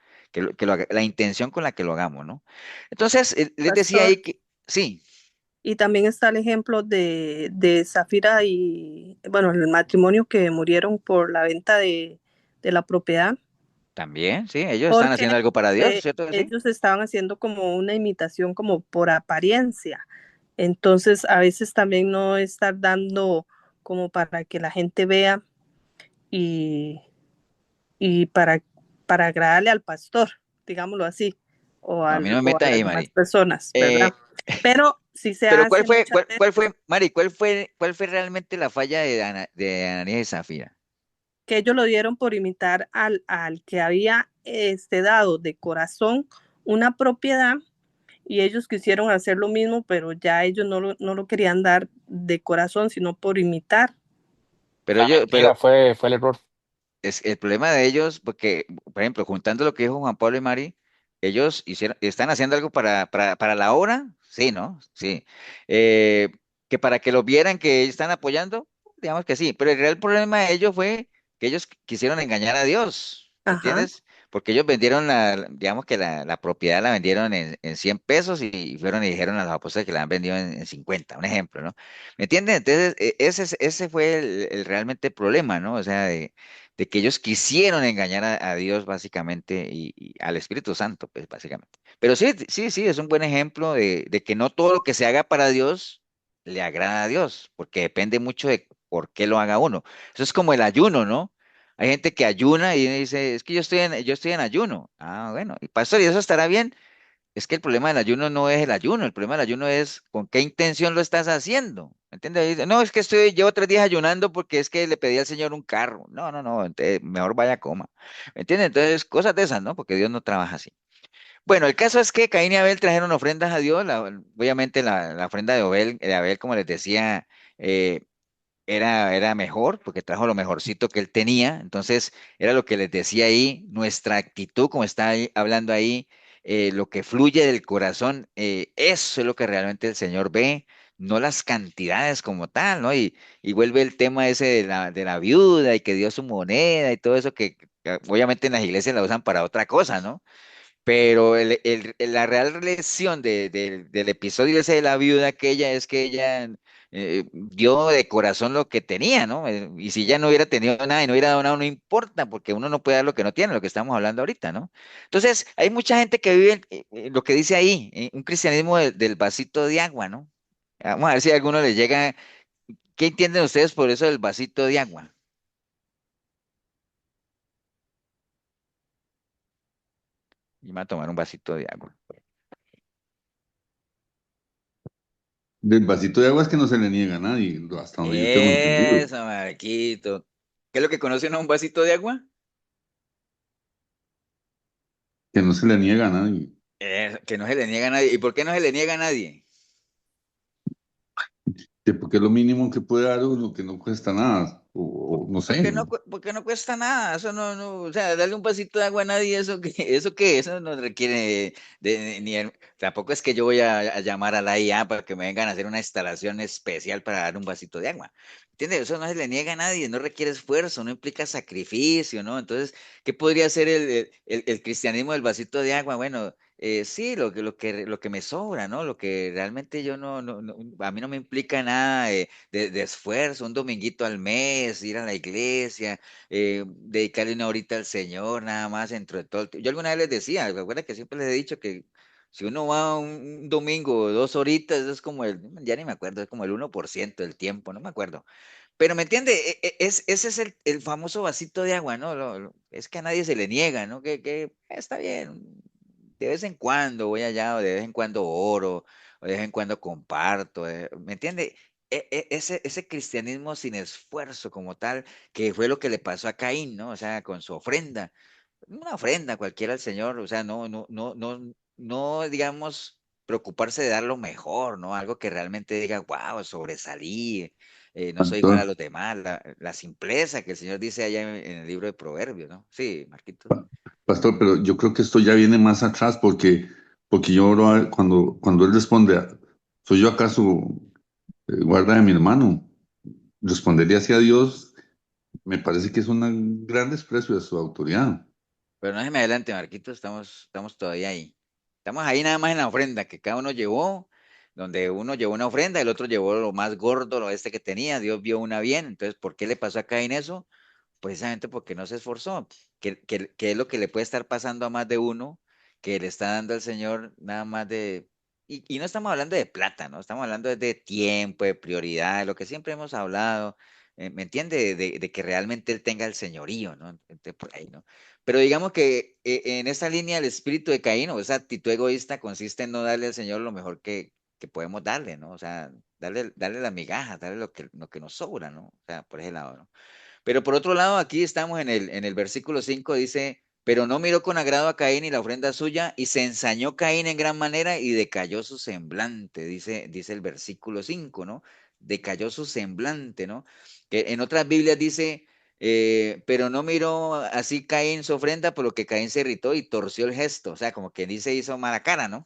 La intención con la que lo hagamos, ¿no? Entonces, les decía Pastor. ahí que, sí, Y también está el ejemplo de Zafira bueno, el matrimonio que murieron por la venta de la propiedad, también, sí, ellos están porque haciendo algo para Dios, ¿cierto que sí? ellos estaban haciendo como una imitación, como por apariencia. Entonces, a veces también no estar dando como para que la gente vea y, y para agradarle al pastor, digámoslo así, No, a mí no me o a meta las ahí, demás Mari. personas, ¿verdad? Eh, Pero sí se Pero ¿cuál hace fue, muchas cuál veces fue, Mari, cuál fue realmente la falla de Ananías y Zafira? que ellos lo dieron por imitar al que había dado de corazón una propiedad y ellos quisieron hacer lo mismo, pero ya ellos no lo querían dar de corazón, sino por imitar. Pero La yo, mentira pero fue el error. es el problema de ellos, porque, por ejemplo, juntando lo que dijo Juan Pablo y Mari, ellos están haciendo algo para la obra, sí, ¿no? Sí. Eh, que para que lo vieran que están apoyando, digamos que sí, pero el real problema de ellos fue que ellos quisieron engañar a Dios, ¿me Ajá, entiendes? Porque ellos vendieron digamos que la propiedad la vendieron en 100 pesos y fueron y dijeron a los apóstoles que la han vendido en 50, un ejemplo, ¿no? ¿Me entiendes? Entonces, ese fue el realmente problema, ¿no? O sea, de que ellos quisieron engañar a Dios básicamente y al Espíritu Santo, pues básicamente. Pero sí, sí, sí, es un buen ejemplo de que no todo lo que se haga para Dios le agrada a Dios, porque depende mucho de por qué lo haga uno. Eso es como el ayuno, ¿no? Hay gente que ayuna y dice, es que yo estoy en ayuno. Ah, bueno, y pastor, ¿y eso estará bien? Es que el problema del ayuno no es el ayuno, el problema del ayuno es con qué intención lo estás haciendo. ¿Me entiendes? Dice, no, es que llevo 3 días ayunando porque es que le pedí al Señor un carro. No, no, no, mejor vaya a coma. ¿Me entiendes? Entonces, cosas de esas, ¿no? Porque Dios no trabaja así. Bueno, el caso es que Caín y Abel trajeron ofrendas a Dios. Obviamente la ofrenda de Abel, como les decía, eh, era mejor, porque trajo lo mejorcito que él tenía. Entonces, era lo que les decía ahí, nuestra actitud, como está hablando ahí, lo que fluye del corazón, eso es lo que realmente el Señor ve, no las cantidades como tal, ¿no? Y vuelve el tema ese de la viuda y que dio su moneda y todo eso que obviamente en las iglesias la usan para otra cosa, ¿no? Pero la real lección del episodio ese de la viuda aquella es que ella dio de corazón lo que tenía, ¿no? Y si ella no hubiera tenido nada y no hubiera dado nada, no importa, porque uno no puede dar lo que no tiene, lo que estamos hablando ahorita, ¿no? Entonces, hay mucha gente que vive lo que dice ahí, un cristianismo del vasito de agua, ¿no? Vamos a ver si a alguno les llega. ¿Qué entienden ustedes por eso del vasito de agua? Y me voy a tomar un vasito de agua. Del vasito de agua es que no se le niega a nadie, hasta donde yo tengo entendido. Eso, Marquito. ¿Qué es lo que conocen a un vasito de agua? Que no se le niega a nadie. Que no se le niega a nadie. ¿Y por qué no se le niega a nadie? Porque es lo mínimo que puede dar uno, que no cuesta nada. O no Porque sé. no, porque no cuesta nada, eso no, o sea, darle un vasito de agua a nadie, eso no requiere tampoco es que yo voy a llamar a la IA para que me vengan a hacer una instalación especial para dar un vasito de agua. ¿Entiendes? Eso no se le niega a nadie, no requiere esfuerzo, no implica sacrificio, ¿no? Entonces, ¿qué podría ser el cristianismo del vasito de agua? Bueno, sí, lo que me sobra, ¿no? Lo que realmente yo a mí no me implica nada de esfuerzo, un dominguito al mes, ir a la iglesia, dedicarle una horita al Señor, nada más dentro de todo yo alguna vez les decía, recuerda que siempre les he dicho que si uno va un domingo 2 horitas, es como ya ni me acuerdo, es como el 1% del tiempo, no me acuerdo. Pero me entiende, ese es el famoso vasito de agua, ¿no? Es que a nadie se le niega, ¿no? Que está bien, de vez en cuando voy allá, o de vez en cuando oro, o de vez en cuando comparto, ¿me entiende? Ese cristianismo sin esfuerzo como tal, que fue lo que le pasó a Caín, ¿no? O sea, con su ofrenda, una ofrenda cualquiera al Señor, o sea, no, digamos, preocuparse de dar lo mejor, ¿no? Algo que realmente diga, wow, sobresalí, no soy igual a Pastor, los demás, la simpleza que el Señor dice allá en el libro de Proverbios, ¿no? Sí, Marquitos. pastor, pero yo creo que esto ya viene más atrás porque yo oro cuando él responde, ¿soy yo acaso guarda de mi hermano? Respondería hacia Dios, me parece que es un gran desprecio de su autoridad. Pero no se me adelante, Marquitos, estamos todavía ahí. Estamos ahí nada más en la ofrenda que cada uno llevó, donde uno llevó una ofrenda, el otro llevó lo más gordo, lo este que tenía, Dios vio una bien, entonces, ¿por qué le pasó a Caín eso? Precisamente porque no se esforzó, que es lo que le puede estar pasando a más de uno, que le está dando al Señor nada más y no estamos hablando de plata, ¿no? Estamos hablando de tiempo, de prioridad, de lo que siempre hemos hablado, ¿me entiende? De que realmente Él tenga el señorío, ¿no? Entonces, por ahí, ¿no? Pero digamos que en esa línea el espíritu de Caín, o esa actitud egoísta, consiste en no darle al Señor lo mejor que podemos darle, ¿no? O sea, darle la migaja, darle lo que nos sobra, ¿no? O sea, por ese lado, ¿no? Pero por otro lado, aquí estamos en el versículo 5 dice, pero no miró con agrado a Caín y la ofrenda suya, y se ensañó Caín en gran manera y decayó su semblante, dice el versículo 5, ¿no? Decayó su semblante, ¿no? Que en otras Biblias dice, pero no miró así Caín su ofrenda, por lo que Caín se irritó y torció el gesto, o sea, como que dice, hizo mala cara, ¿no?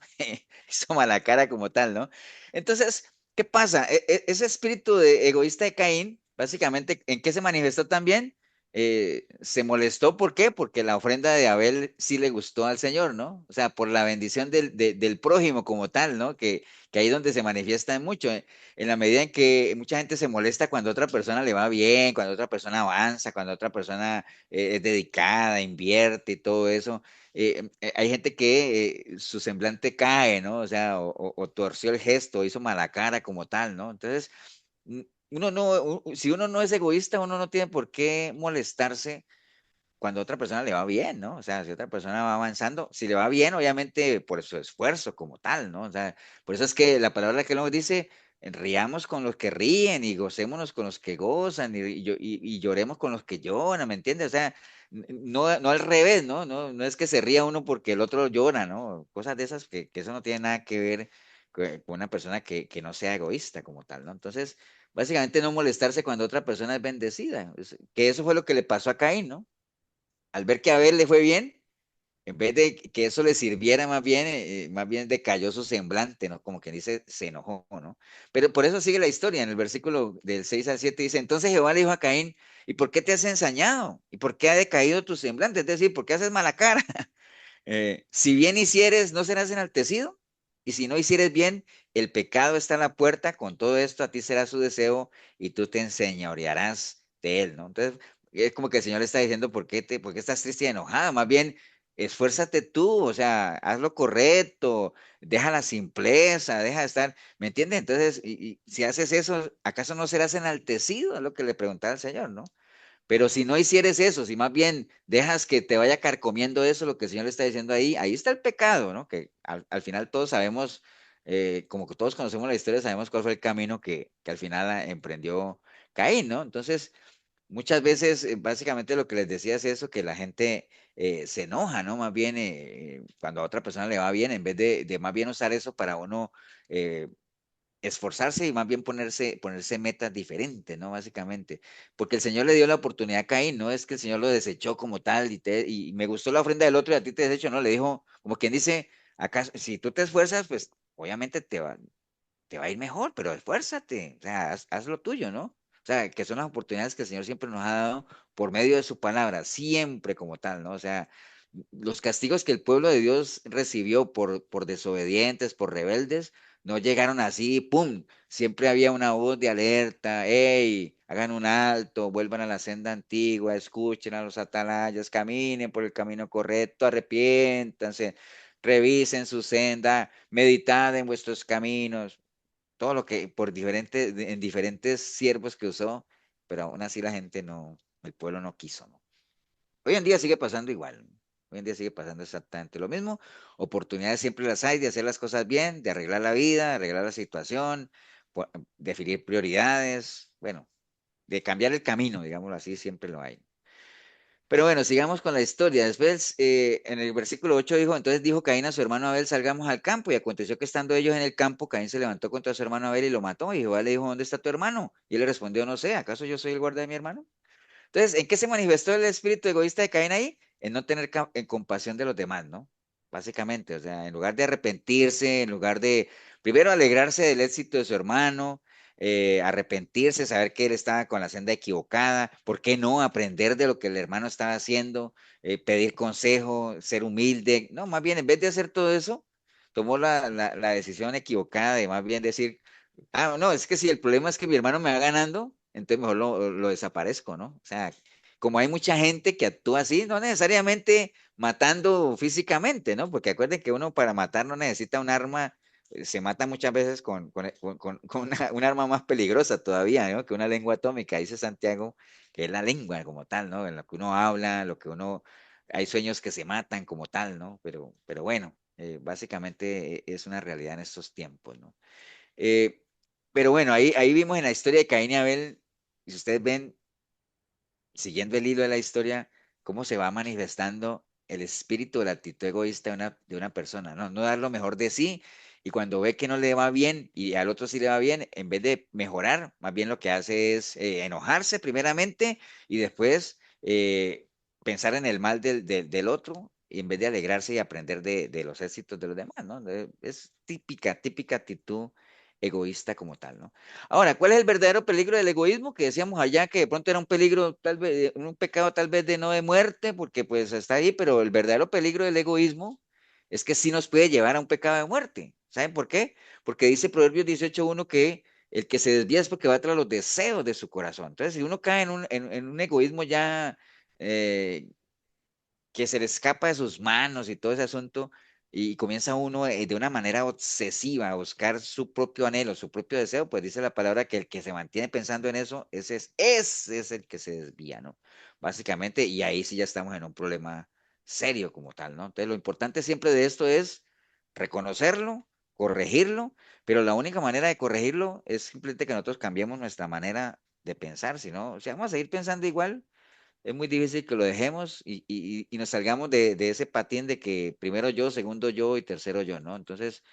Hizo mala cara como tal, ¿no? Entonces, ¿qué pasa? Ese espíritu egoísta de Caín, básicamente, ¿en qué se manifestó también? Se molestó, ¿por qué? Porque la ofrenda de Abel sí le gustó al Señor, ¿no? O sea, por la bendición del prójimo como tal, ¿no? Que ahí es donde se manifiesta mucho, en la medida en que mucha gente se molesta cuando a otra persona le va bien, cuando otra persona avanza, cuando otra persona es dedicada, invierte y todo eso. Hay gente que su semblante cae, ¿no? O sea, o torció el gesto, hizo mala cara como tal, ¿no? Entonces, uno no, si uno no es egoísta, uno no tiene por qué molestarse cuando a otra persona le va bien, ¿no? O sea, si otra persona va avanzando, si le va bien, obviamente por su esfuerzo como tal, ¿no? O sea, por eso es que la palabra que luego dice, riamos con los que ríen y gocémonos con los que gozan y lloremos con los que lloran, ¿me entiendes? O sea, no al revés, ¿no? No es que se ría uno porque el otro llora, ¿no? Cosas de esas que eso no tiene nada que ver con una persona que no sea egoísta como tal, ¿no? Entonces, básicamente no molestarse cuando otra persona es bendecida, que eso fue lo que le pasó a Caín, ¿no? Al ver que a Abel le fue bien, en vez de que eso le sirviera más bien decayó su semblante, ¿no? Como que dice, se enojó, ¿no? Pero por eso sigue la historia, en el versículo del 6 al 7 dice, entonces Jehová le dijo a Caín, ¿y por qué te has ensañado? ¿Y por qué ha decaído tu semblante? Es decir, ¿por qué haces mala cara? Si bien hicieres, no serás enaltecido, y si no hicieres bien, el pecado está a la puerta, con todo esto a ti será su deseo, y tú te enseñorearás de él, ¿no? Entonces, es como que el Señor está diciendo, ¿por qué estás triste y enojado? Más bien, esfuérzate tú, o sea, haz lo correcto, deja la simpleza, deja de estar, ¿me entiendes? Entonces, y si haces eso, ¿acaso no serás enaltecido? Es lo que le preguntaba el Señor, ¿no? Pero si no hicieres eso, si más bien dejas que te vaya carcomiendo eso, lo que el Señor le está diciendo ahí está el pecado, ¿no? Que al final todos sabemos, como que todos conocemos la historia, sabemos cuál fue el camino que al final emprendió Caín, ¿no? Entonces, muchas veces, básicamente lo que les decía es eso, que la gente se enoja, ¿no? Más bien cuando a otra persona le va bien, en vez de más bien usar eso para uno eh, esforzarse y más bien ponerse metas diferentes, ¿no? Básicamente, porque el Señor le dio la oportunidad a Caín, no es que el Señor lo desechó como tal y me gustó la ofrenda del otro y a ti te desecho, no, le dijo, como quien dice, acá, si tú te esfuerzas, pues obviamente te va a ir mejor, pero esfuérzate, o sea, haz lo tuyo, ¿no? O sea, que son las oportunidades que el Señor siempre nos ha dado por medio de su palabra, siempre como tal, ¿no? O sea, Los castigos que el pueblo de Dios recibió por desobedientes, por rebeldes, no llegaron así, ¡pum! Siempre había una voz de alerta, ¡hey! Hagan un alto, vuelvan a la senda antigua, escuchen a los atalayas, caminen por el camino correcto, arrepiéntanse, revisen su senda, meditad en vuestros caminos, todo lo que en diferentes siervos que usó, pero aún así la gente no, el pueblo no quiso, ¿no? Hoy en día sigue pasando igual. Hoy en día sigue pasando exactamente lo mismo. Oportunidades siempre las hay de hacer las cosas bien, de arreglar la vida, de arreglar la situación, definir prioridades, bueno, de cambiar el camino, digámoslo así, siempre lo hay. Pero bueno, sigamos con la historia. Después, en el versículo 8 dijo, entonces dijo Caín a su hermano Abel, salgamos al campo. Y aconteció que estando ellos en el campo, Caín se levantó contra su hermano Abel y lo mató. Y Jehová le dijo, ¿dónde está tu hermano? Y él le respondió, no sé, ¿acaso yo soy el guarda de mi hermano? Entonces, ¿en qué se manifestó el espíritu egoísta de Caín ahí? En no tener compasión de los demás, ¿no? Básicamente, o sea, en lugar de arrepentirse, en lugar de primero alegrarse del éxito de su hermano, arrepentirse, saber que él estaba con la senda equivocada, ¿por qué no aprender de lo que el hermano estaba haciendo, pedir consejo, ser humilde? No, más bien, en vez de hacer todo eso, tomó la decisión equivocada de más bien decir, ah, no, es que si el problema es que mi hermano me va ganando, entonces mejor lo desaparezco, ¿no? O sea, como hay mucha gente que actúa así, no necesariamente matando físicamente, ¿no? Porque acuerden que uno para matar no necesita un arma, se mata muchas veces con un arma más peligrosa todavía, ¿no? Que una lengua atómica, dice Santiago, que es la lengua como tal, ¿no? En lo que uno habla, lo que uno, hay sueños que se matan como tal, ¿no? Pero bueno, básicamente es una realidad en estos tiempos, ¿no? Eh, pero bueno, ahí vimos en la historia de Caín y Abel, y si ustedes ven, siguiendo el hilo de la historia, cómo se va manifestando el espíritu de la actitud egoísta de una persona, ¿no? No dar lo mejor de sí, y cuando ve que no le va bien y al otro sí le va bien, en vez de mejorar, más bien lo que hace es enojarse primeramente y después pensar en el mal del otro, y en vez de alegrarse y aprender de los éxitos de los demás, ¿no? Es típica actitud egoísta como tal, ¿no? Ahora, ¿cuál es el verdadero peligro del egoísmo? Que decíamos allá que de pronto era un peligro, tal vez, un pecado tal vez de no de muerte, porque pues está ahí, pero el verdadero peligro del egoísmo es que sí nos puede llevar a un pecado de muerte. ¿Saben por qué? Porque dice Proverbios 18:1 que el que se desvía es porque va tras los deseos de su corazón. Entonces, si uno cae en un egoísmo ya eh, que se le escapa de sus manos y todo ese asunto, y comienza uno de una manera obsesiva a buscar su propio anhelo, su propio deseo, pues dice la palabra que el que se mantiene pensando en eso, ese es el que se desvía, ¿no? Básicamente, y ahí sí ya estamos en un problema serio como tal, ¿no? Entonces, lo importante siempre de esto es reconocerlo, corregirlo, pero la única manera de corregirlo es simplemente que nosotros cambiemos nuestra manera de pensar, si no, si vamos a seguir pensando igual, es muy difícil que lo dejemos y nos salgamos de ese patín de que primero yo, segundo yo y tercero yo, ¿no? Entonces,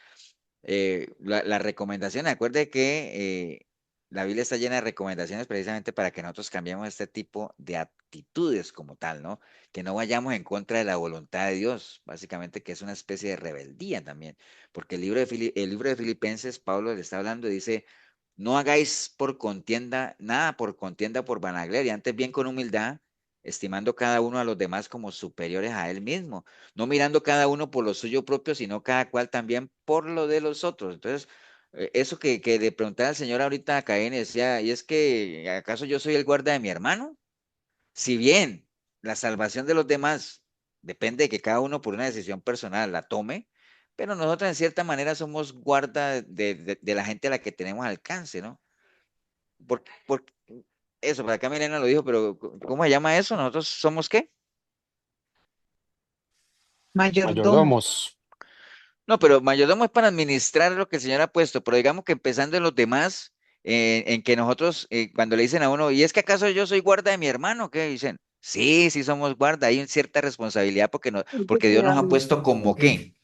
la recomendación, acuerde que la Biblia está llena de recomendaciones precisamente para que nosotros cambiemos este tipo de actitudes como tal, ¿no? Que no vayamos en contra de la voluntad de Dios, básicamente que es una especie de rebeldía también, porque el libro de Filipenses, Pablo le está hablando y dice, no hagáis por contienda, nada por contienda por vanagloria, antes bien con humildad, estimando cada uno a los demás como superiores a él mismo, no mirando cada uno por lo suyo propio, sino cada cual también por lo de los otros. Entonces, eso que le preguntaba al Señor ahorita a Caín, decía, ¿y es que acaso yo soy el guarda de mi hermano? Si bien la salvación de los demás depende de que cada uno por una decisión personal la tome, pero nosotros en cierta manera somos guarda de la gente a la que tenemos alcance, ¿no? Por eso, para acá Milena lo dijo, pero ¿cómo se llama eso? ¿Nosotros somos qué? Mayordomo. Mayordomos. No, pero mayordomo es para administrar lo que el Señor ha puesto, pero digamos que empezando en los demás, en que nosotros, cuando le dicen a uno, ¿y es que acaso yo soy guarda de mi hermano? ¿Qué dicen? Sí, sí somos guarda, hay una cierta responsabilidad porque, no, porque Dios nos ha puesto como qué,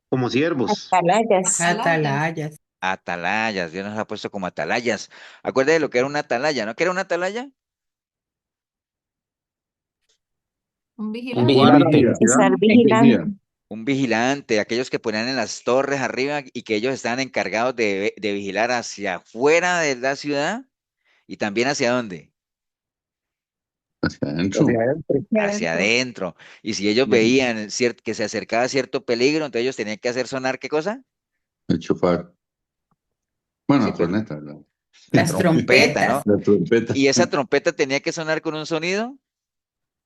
Como siervos. Atalayas. Atalayas. atalayas, Dios nos ha puesto como atalayas. Acuérdate de lo que era una atalaya, ¿no? ¿Qué era una atalaya? Un Un vigilante. vigilante. Guardia, Estar vigía. vigilando. Un vigilante, aquellos que ponían en las torres arriba y que ellos estaban encargados de vigilar hacia afuera de la ciudad y también hacia dónde. Hacia hacia adentro. adentro. hacia adentro. Y si ellos Ujú. veían que se acercaba cierto peligro, entonces ellos tenían que hacer sonar, ¿qué cosa? El chofar. Bueno, Sí, la pues corneta, ¿verdad? la Las trompeta, trompetas. ¿no? La trompeta. Y esa trompeta tenía que sonar con un sonido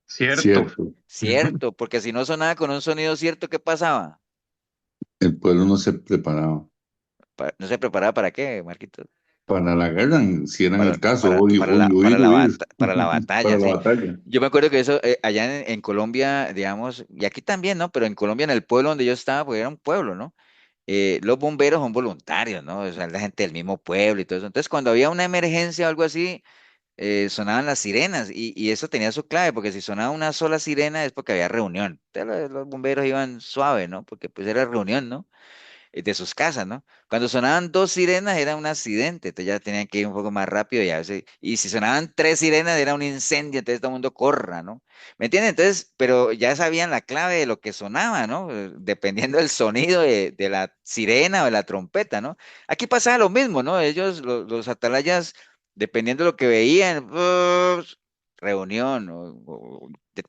Cierto. Cierto. cierto, porque si no sonaba con un sonido cierto, ¿qué pasaba? El pueblo no se preparaba ¿No se preparaba para qué, Marquito? para la guerra, si era Para, el caso, para, hoy, para hoy, la, hoy, para la, huir, para la para batalla, la sí. batalla. Yo me acuerdo que eso allá en Colombia, digamos, y aquí también, ¿no? Pero en Colombia, en el pueblo donde yo estaba, pues era un pueblo, ¿no? Los bomberos son voluntarios, ¿no? O sea, la gente del mismo pueblo y todo eso. Entonces, cuando había una emergencia o algo así, sonaban las sirenas y eso tenía su clave, porque si sonaba una sola sirena es porque había reunión. Entonces, los bomberos iban suave, ¿no? Porque pues era reunión, ¿no? De sus casas, ¿no? Cuando sonaban dos sirenas era un accidente, entonces ya tenían que ir un poco más rápido y a veces, y si sonaban tres sirenas era un incendio, entonces todo el mundo corra, ¿no? ¿Me entienden? Entonces, pero ya sabían la clave de lo que sonaba, ¿no? Dependiendo del sonido de la sirena o de la trompeta, ¿no? Aquí pasaba lo mismo, ¿no? Ellos, los atalayas, dependiendo de lo que veían, reunión,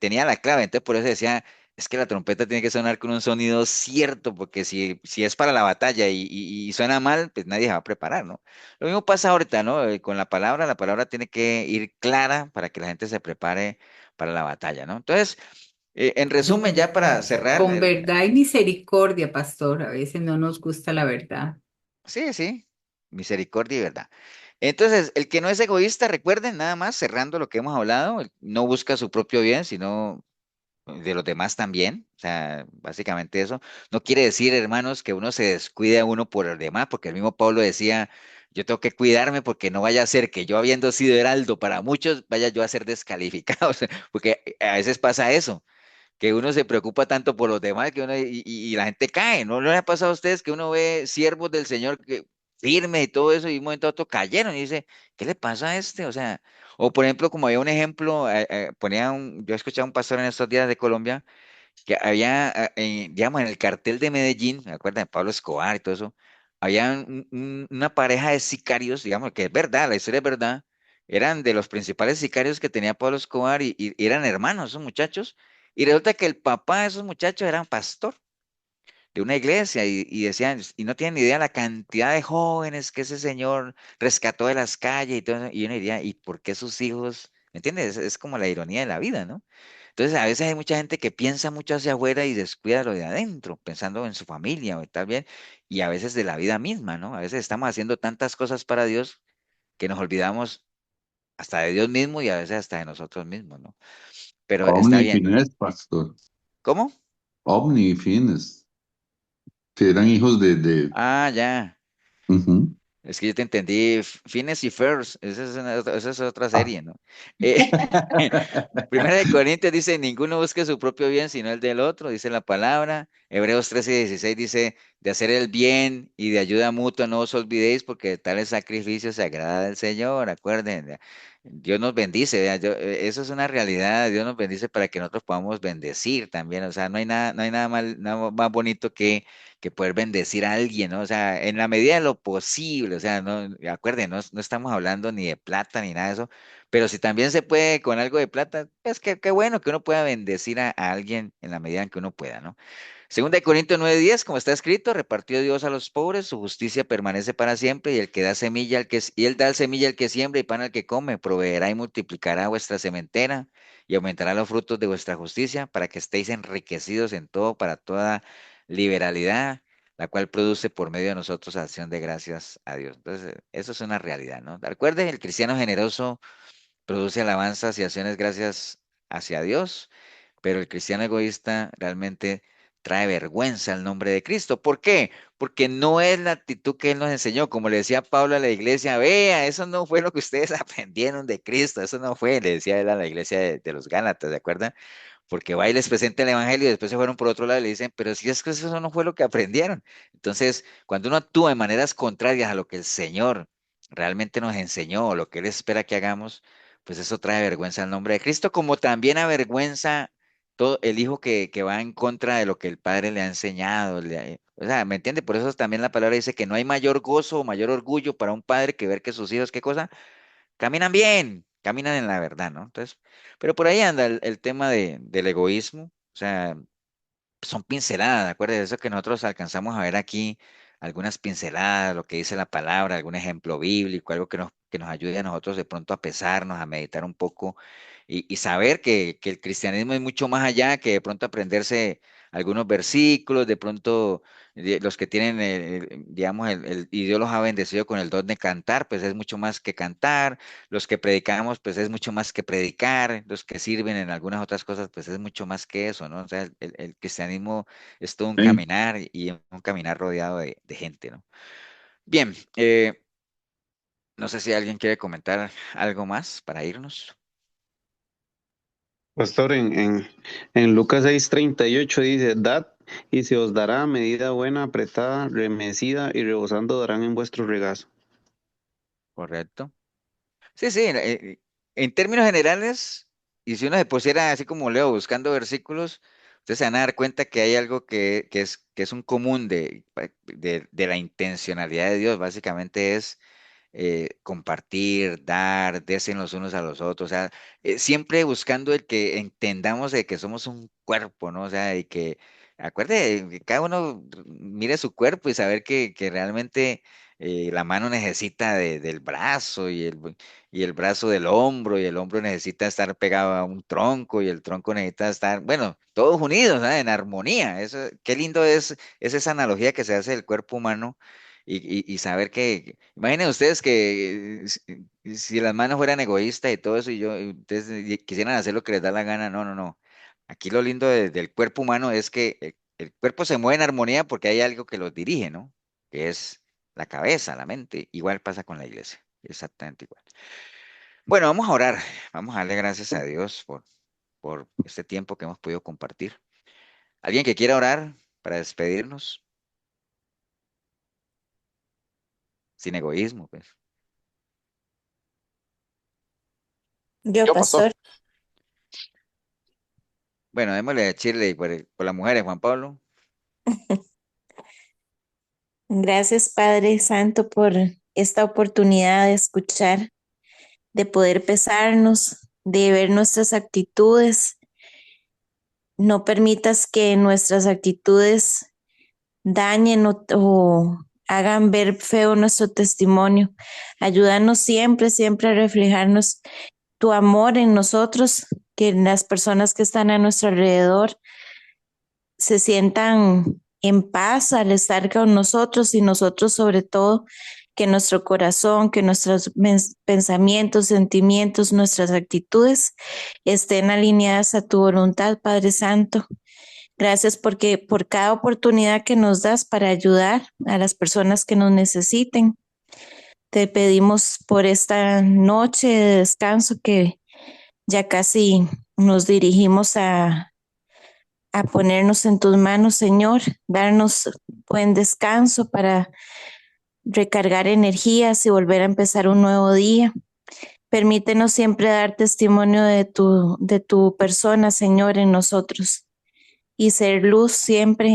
tenía la clave, entonces por eso decía es que la trompeta tiene que sonar con un sonido cierto, porque si es para la batalla y suena mal, pues nadie se va a preparar, ¿no? Lo mismo pasa ahorita, ¿no? Con la palabra tiene que ir clara para que la gente se prepare para la batalla, ¿no? Entonces, en resumen, ya para cerrar, Con verdad y misericordia, pastor. A veces no nos gusta la verdad. sí, sí, misericordia y verdad. Entonces, el que no es egoísta, recuerden, nada más, cerrando lo que hemos hablado, no busca su propio bien, sino de los demás también, o sea, básicamente eso. No quiere decir, hermanos, que uno se descuide a uno por el demás, porque el mismo Pablo decía, yo tengo que cuidarme porque no vaya a ser que yo habiendo sido heraldo para muchos, vaya yo a ser descalificado, o sea, porque a veces pasa eso, que uno se preocupa tanto por los demás que uno, y la gente cae, ¿no? ¿No le ha pasado a ustedes que uno ve siervos del Señor que firme y todo eso y un momento a otro cayeron y dice, ¿qué le pasa a este? O sea, o por ejemplo, como había un ejemplo, yo escuché a un pastor en estos días de Colombia que había, digamos, en el cartel de Medellín, me acuerdan de Pablo Escobar y todo eso, había una pareja de sicarios, digamos, que es verdad, la historia es verdad, eran de los principales sicarios que tenía Pablo Escobar y eran hermanos esos muchachos, y resulta que el papá de esos muchachos era un pastor de una iglesia y decían, y no tienen ni idea la cantidad de jóvenes que ese señor rescató de las calles y todo eso, y uno diría, ¿y por qué sus hijos? ¿Me entiendes? Es como la ironía de la vida, ¿no? Entonces, a veces hay mucha gente que piensa mucho hacia afuera y descuida lo de adentro, pensando en su familia o tal bien, y a veces de la vida misma, ¿no? A veces estamos haciendo tantas cosas para Dios que nos olvidamos hasta de Dios mismo y a veces hasta de nosotros mismos, ¿no? Pero está Omni bien. fines, pastor. ¿Cómo? Omni fines. Que eran hijos de. Ah, ya. Ujú. Es que yo te entendí, Phineas y Ferb, esa es otra Ah. serie, ¿no? Eh, Primera de Corintios dice, ninguno busque su propio bien, sino el del otro, dice la palabra. Hebreos 13:16 dice, de hacer el bien y de ayuda mutua no os olvidéis, porque de tales sacrificios se agrada al Señor, acuérdense. Dios nos bendice, vea, eso es una realidad, Dios nos bendice para que nosotros podamos bendecir también, o sea, no hay nada más bonito que poder bendecir a alguien, ¿no? O sea, en la medida de lo posible, o sea, no, acuérdense, no estamos hablando ni de plata ni nada de eso, pero si también se puede con algo de plata, pues qué bueno que uno pueda bendecir a alguien en la medida en que uno pueda, ¿no? Segunda de Corintios 9:10, como está escrito, repartió Dios a los pobres, su justicia permanece para siempre, y el que da semilla y él da semilla al que siembra y pan al que come, proveerá y multiplicará vuestra sementera y aumentará los frutos de vuestra justicia, para que estéis enriquecidos en todo, para toda liberalidad, la cual produce por medio de nosotros acción de gracias a Dios. Entonces, eso es una realidad, ¿no? Recuerden, el cristiano generoso produce alabanzas y acciones gracias hacia Dios, pero el cristiano egoísta realmente trae vergüenza al nombre de Cristo. ¿Por qué? Porque no es la actitud que Él nos enseñó. Como le decía Pablo a la iglesia, vea, eso no fue lo que ustedes aprendieron de Cristo, eso no fue, le decía él a la iglesia de los Gálatas, ¿de acuerdo? Porque va y les presenta el evangelio y después se fueron por otro lado y le dicen, pero si es que eso no fue lo que aprendieron. Entonces, cuando uno actúa de maneras contrarias a lo que el Señor realmente nos enseñó o lo que Él espera que hagamos, pues eso trae vergüenza al nombre de Cristo, como también avergüenza todo el hijo que va en contra de lo que el padre le ha enseñado. O sea, ¿me entiende? Por eso también la palabra dice que no hay mayor gozo o mayor orgullo para un padre que ver que sus hijos, ¿qué cosa? Caminan bien. caminan en la verdad, ¿no? Entonces, pero por ahí anda el tema del egoísmo, o sea, son pinceladas, acuérdense de eso que nosotros alcanzamos a ver aquí, algunas pinceladas, lo que dice la palabra, algún ejemplo bíblico, algo que nos ayude a nosotros de pronto a pesarnos, a meditar un poco y saber que el cristianismo es mucho más allá que de pronto aprenderse algunos versículos, de pronto los que tienen, digamos, y Dios los ha bendecido con el don de cantar, pues es mucho más que cantar, los que predicamos, pues es mucho más que predicar, los que sirven en algunas otras cosas, pues es mucho más que eso, ¿no? O sea, el cristianismo es todo un Sí. caminar y un caminar rodeado de gente, ¿no? Bien, no sé si alguien quiere comentar algo más para irnos. Pastor, en Lucas 6:38 dice, dad y se os dará medida buena, apretada, remecida y rebosando darán en vuestro regazo. Correcto. Sí, sí, en términos generales, y si uno se pusiera así como Leo buscando versículos, ustedes se van a dar cuenta que hay algo que es un común de la intencionalidad de Dios, básicamente es compartir, dar, darse los unos a los otros, o sea, siempre buscando el que entendamos de que somos un cuerpo, ¿no? O sea, y que, acuérdate, que cada uno mire su cuerpo y saber que realmente la mano necesita del brazo y el brazo del hombro y el hombro necesita estar pegado a un tronco y el tronco necesita estar, bueno, todos unidos, ¿no? En armonía. Eso, qué lindo es esa analogía que se hace del cuerpo humano y saber imaginen ustedes que si las manos fueran egoístas y todo eso y ustedes quisieran hacer lo que les da la gana, no, no, no. Aquí lo lindo del cuerpo humano es que el cuerpo se mueve en armonía porque hay algo que los dirige, ¿no? Que es la cabeza, la mente. Igual pasa con la iglesia, exactamente igual. Bueno, vamos a orar, vamos a darle gracias a Dios por este tiempo que hemos podido compartir. ¿Alguien que quiera orar para despedirnos? Sin egoísmo, pues. Yo, Yo, pastor. pastor. Bueno, démosle a Chile por las mujeres, Juan Pablo. Gracias, Padre Santo, por esta oportunidad de escuchar, de poder pesarnos, de ver nuestras actitudes. No permitas que nuestras actitudes dañen o hagan ver feo nuestro testimonio. Ayúdanos siempre, siempre a reflejarnos tu amor en nosotros, que las personas que están a nuestro alrededor se sientan en paz al estar con nosotros y nosotros sobre todo, que nuestro corazón, que nuestros pensamientos, sentimientos, nuestras actitudes estén alineadas a tu voluntad, Padre Santo. Gracias porque por cada oportunidad que nos das para ayudar a las personas que nos necesiten. Te pedimos por esta noche de descanso que ya casi nos dirigimos a ponernos en tus manos, Señor, darnos buen descanso para recargar energías y volver a empezar un nuevo día. Permítenos siempre dar testimonio de tu persona, Señor, en nosotros y ser luz siempre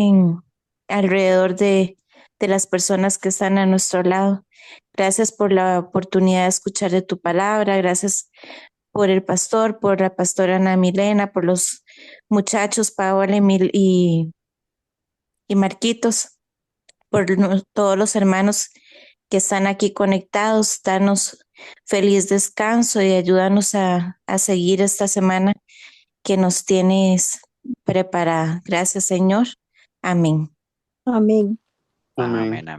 alrededor de las personas que están a nuestro lado. Gracias por la oportunidad de escuchar de tu palabra. Gracias por el pastor, por la pastora Ana Milena, por los muchachos Paola y Marquitos, por todos los hermanos que están aquí conectados. Danos feliz descanso y ayúdanos a seguir esta semana que nos tienes preparada. Gracias, Señor. Amén. Amén. Amén. Amén, amén.